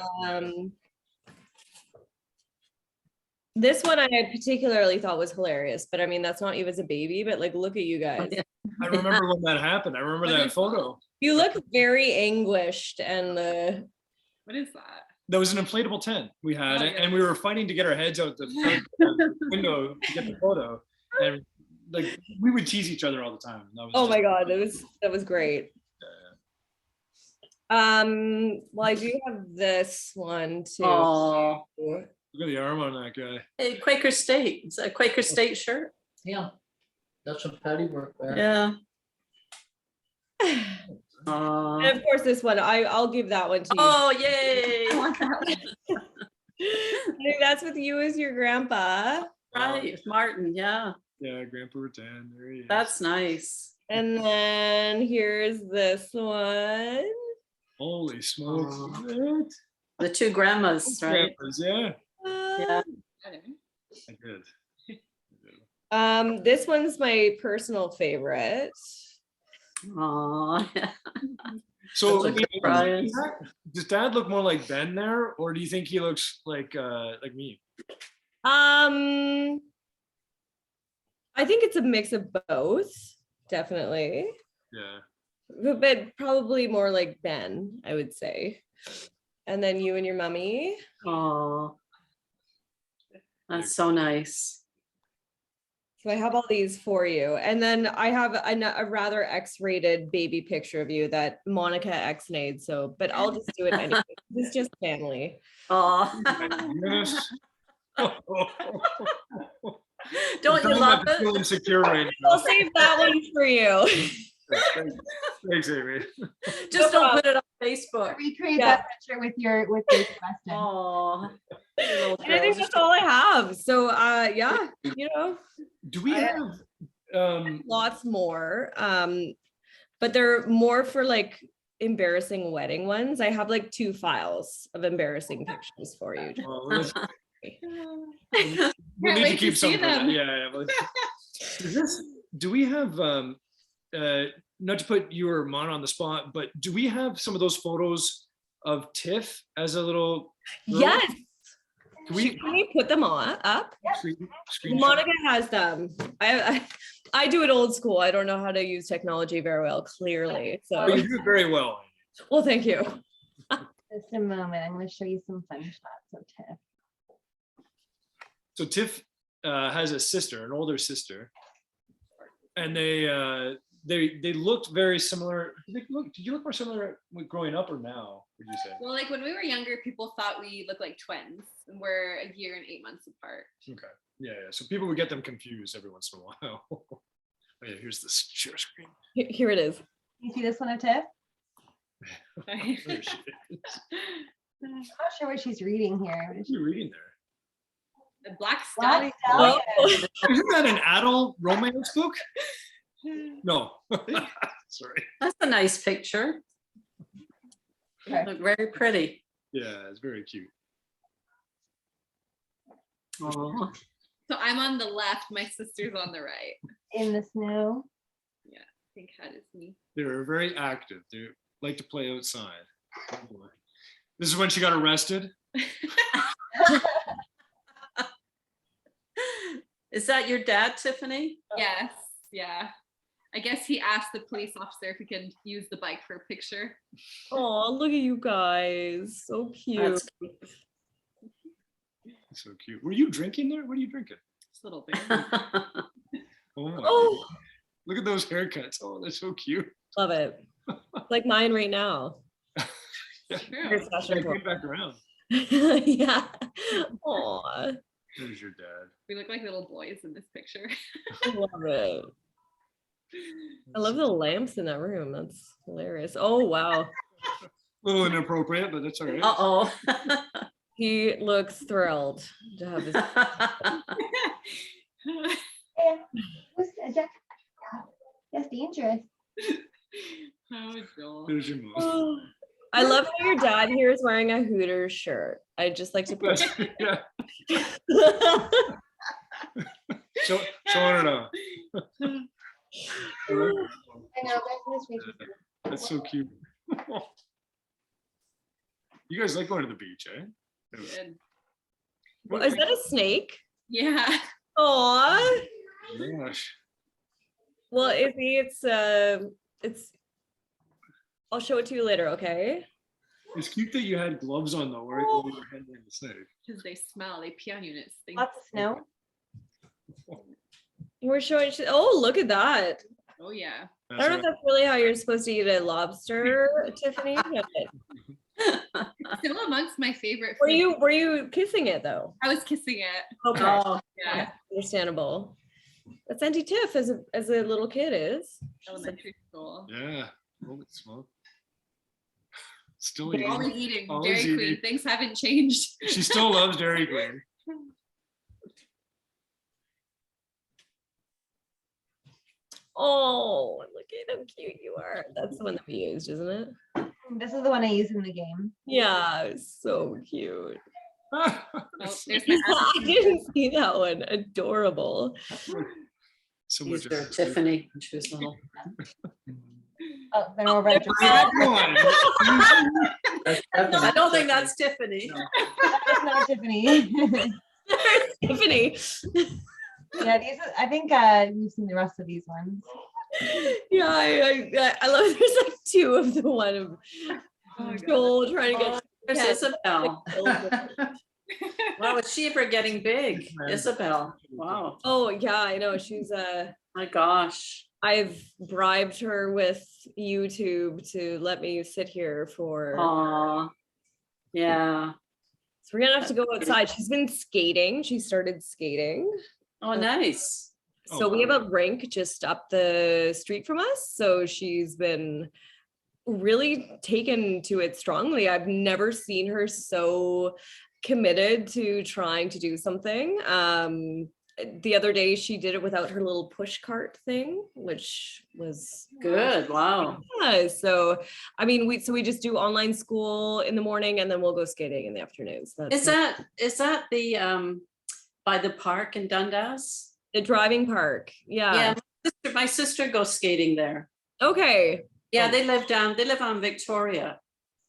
This one I particularly thought was hilarious, but I mean that's not you as a baby, but like look at you guys. I remember when that happened. I remember that photo. You look very anguished and What is that? That was an inflatable tent we had, Oh, yeah. and we were fighting to get our heads out the window to get the photo. And like we would tease each other all the time. That was oh my just- god, that was great. Well, I do have this one too. Oh, Look at the arm on that guy. hey, Quaker State. Is that a Quaker State shirt? Yeah, that's what Patty worked there. Yeah. And of course, this one I'll give that one to you. Oh, yay. I think that's with you as your grandpa. Right, Martin, yeah. Yeah, Grandpa Rattan. There he is. That's nice. And then here's this one. Holy smokes. Oh. Look at that. The two grandmas, right? Grandpas, yeah. Yeah. I did. This one's my personal favorite. Oh, So That's a good Brian. does Dad look more like Ben there, or do you think he looks like me? I think it's a mix of both, definitely. Yeah. But probably more like Ben, I would say. And then you and your mummy. Oh, that's so nice. So I have all these for you. And then I have a rather X-rated baby picture of you that Monica X-nayed. So, but I'll just do it anyway. It's just family. Oh, Yes. don't you love I feel it? insecure right now. I'll save that one for you. Thanks, Amy. Just don't put it on Facebook. Recreate Yeah. that picture with your question. Oh, And I think that's all I have. So yeah, you know, Do we have lots more. But they're more for like embarrassing wedding ones. I have like 2 files of embarrassing pictures for you. we'll need to wait to keep some see for that. them. Yeah. Do we have not to put you or Mon on the spot, but do we have some of those photos of Tiff as a little girl? Yes. Can we Can you put them on up? screenshot? Monica has them. I do it old school. I don't know how to use technology very well, clearly. So Oh, you do it very well. well, thank you. Just a moment. I'm going to show you some fun shots of Tiff. So Tiff has a sister, an older sister, and they looked very similar. Did you look more similar with growing up or now? Would you say? Well, like when we were younger, people thought we looked like twins, and we're a year and 8 months apart. Okay. Yeah. So people would get them confused every once in a while. Oh yeah, here's this share screen. Here it is. You see this one of Tiff? There she is. I'm not sure what she's reading here. What are you reading there? The Black Black Stallion. Stallion. Isn't that an adult romance book? No. Sorry. That's a nice picture. Okay. Look very pretty. Yeah, it's very cute. Oh, So I'm on the left, my sister's on the right. In the snow. I think that is me. They're very active. They like to play outside. Oh, boy. This is when she got arrested. Is that your dad, Tiffany? Yes, yeah. I guess he asked the police officer if he can use the bike for a picture. Oh, look at you guys. So cute. That's So cute. Were you drinking there? What are you drinking? Just a little bit. Oh my Oh. God. Look at those haircuts. Oh, that's so cute. Love it. Like mine right now. Yeah. Here's fashion I pro. came back around. Yeah. Aw. There's your dad. We look like little boys in this picture. I love it. I love the lamps in that room. That's hilarious. Oh, wow. A little inappropriate, but that's all right. Uh-oh. He looks thrilled to have this. That's dangerous. Oh, Joel. There's your mouth. I love how your dad here is wearing a Hooters shirt. I just like to put Yeah. Showing it off. I know, that's That's so cute. You guys like going to the beach, eh? Good. Well, is that a snake? Yeah. Aw. Gosh. Well, it's I'll show it to you later, okay? It's cute that you had gloves on though, right? When you were handling the snake. Because they smell, they pee on you and it stinks. Lots of snow. We're showing, oh, look at that. Oh yeah. I don't know if that's really how you're supposed to eat a lobster, Tiffany. But Still amongst my favorite were foods. you kissing it though? I was kissing it. Okay. Oh, Yeah. Understandable. That's Auntie Tiff as a little kid is. Elementary school. Yeah. Holy smoke. Still eating. Always eating. Always Dairy Queen. eating. Things haven't changed. She still loves Dairy Queen. Oh, look at how cute you are. That's the one that we used, isn't it? This is the one I use in the game. Yeah, it's so cute. Oh, there's my I didn't see that one. Adorable. So These much. are Tiffany when she was little. Oh, they're all red. I don't think that's Tiffany. That's not Tiffany. Tiffany. Yeah, these. I think you've seen the rest of these ones. Yeah, I love there's like two of the one of Joel trying to get. There's Isabel. Wow, is she ever getting big? Isabel. Wow. Oh yeah, I know. She's my gosh. I've bribed her with YouTube to let me sit here for. Aw. Yeah. So we're gonna have to go outside. She's been skating. She started skating. Oh, nice. So we have a rink just up the street from us. So she's been really taken to it strongly. I've never seen her so committed to trying to do something. The other day she did it without her little push cart thing, which was good. Wow. Yeah. So I mean, we just do online school in the morning and then we'll go skating in the afternoons. Is that the by the park in Dundas? The driving park. Yeah. Yeah. My sister goes skating there. Okay. Yeah, they live on Victoria.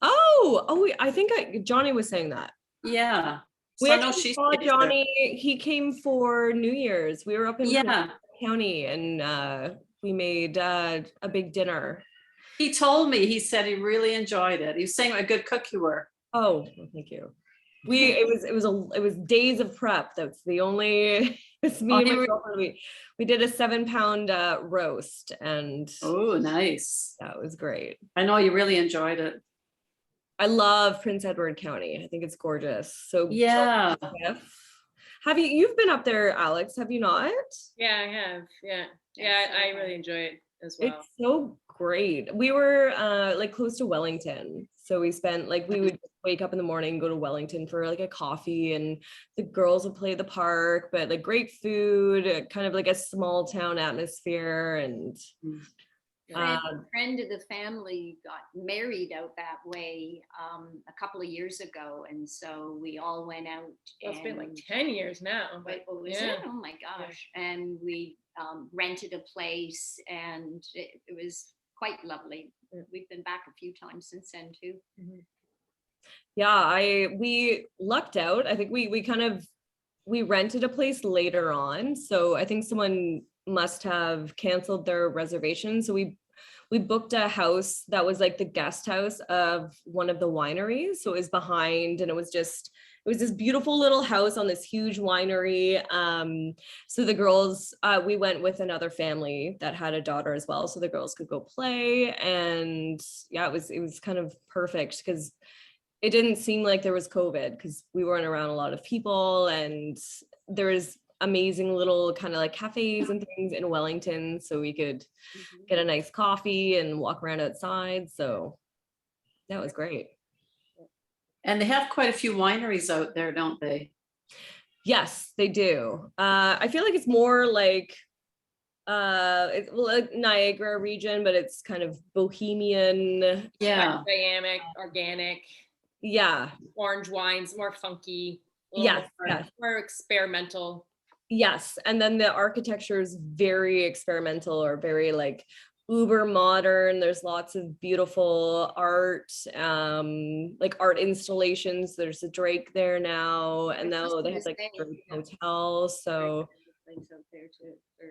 Oh, I think Johnny was saying that. Yeah. We So I know actually she saw skates Johnny. He came for New Year's. We were up in Yeah. County and we made a big dinner. He told me, he said he really enjoyed it. He was saying what a good cook you were. Oh, well, thank you. It was days of prep. That's the only. It's me and my girlfriend. We did a 7-pound roast and. Oh, nice. That was great. I know you really enjoyed it. I love Prince Edward County. I think it's gorgeous. So yeah. You've been up there, Alex? Have you not? Yeah, I have. Yeah, I really enjoy it as well. It's so great. We were like close to Wellington. So we spent we would wake up in the morning, go to Wellington for like a coffee and the girls would play the park, but like great food, kind of like a small town atmosphere and A friend of the family got married out that way a couple of years ago, and so we all went out. It's been like 10 years now. Wait, what was Yeah. it? Oh my gosh! And we rented a place, and it was quite lovely. we've been back a few times since then too. Yeah, we lucked out. I think we rented a place later on. So I think someone must have canceled their reservation. So we booked a house that was like the guest house of one of the wineries. So it was behind, and it was this beautiful little house on this huge winery. So the girls, we went with another family that had a daughter as well. So the girls could go play. And yeah, it was kind of perfect because it didn't seem like there was COVID because we weren't around a lot of people, and there was amazing little kind of like cafes and things in Wellington, so we could get a nice coffee and walk around outside. So that was great. And they have quite a few wineries out there, don't they? Yes, they do. I feel like it's more like like Niagara region, but it's kind of bohemian. Yeah. Dynamic, organic. Yeah. Orange wines, more funky. a little Yes, more, yes. more experimental. Yes, and then the architecture is very experimental or very like uber modern. There's lots of beautiful art, like art installations. There's a Drake there now, and now they have like a Drake hotel. So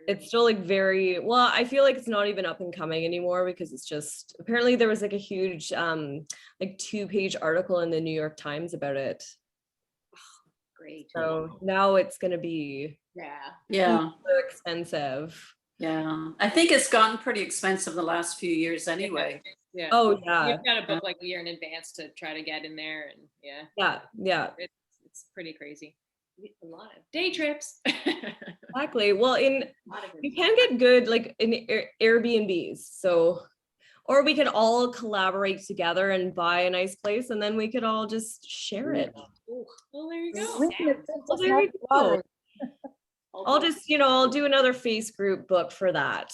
it's still like very well. I feel like it's not even up and coming anymore because it's just apparently there was like a huge like 2-page article in the New York Times about it. Great. So now it's gonna be Yeah. super expensive. Yeah. I think it's gotten pretty expensive the last few years anyway. Yeah. Oh, yeah. You've got to book like a year in advance to try to get in there, and Yeah. It's pretty crazy. A lot of day trips. Exactly. Well, you can get good like in Airbnbs. So, or we could all collaborate together and buy a nice place, and then we could all just share it. Well, there you go. Well, there you go. I'll just, I'll do another face group book for that.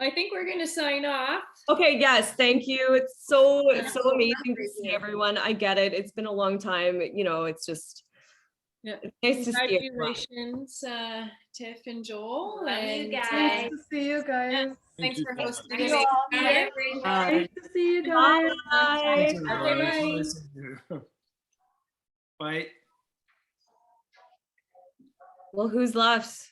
I think we're gonna sign off. Okay, yes, thank you. It's so amazing to see everyone. I get it. It's been a long time. It's just it's nice to see everyone. Congratulations, Tiff and Joel. Love you and, guys. Nice to see you guys. Thanks for hosting Thank us. you all. Bye. Nice to see you guys. Bye. Bye. Bye. Well, who's left?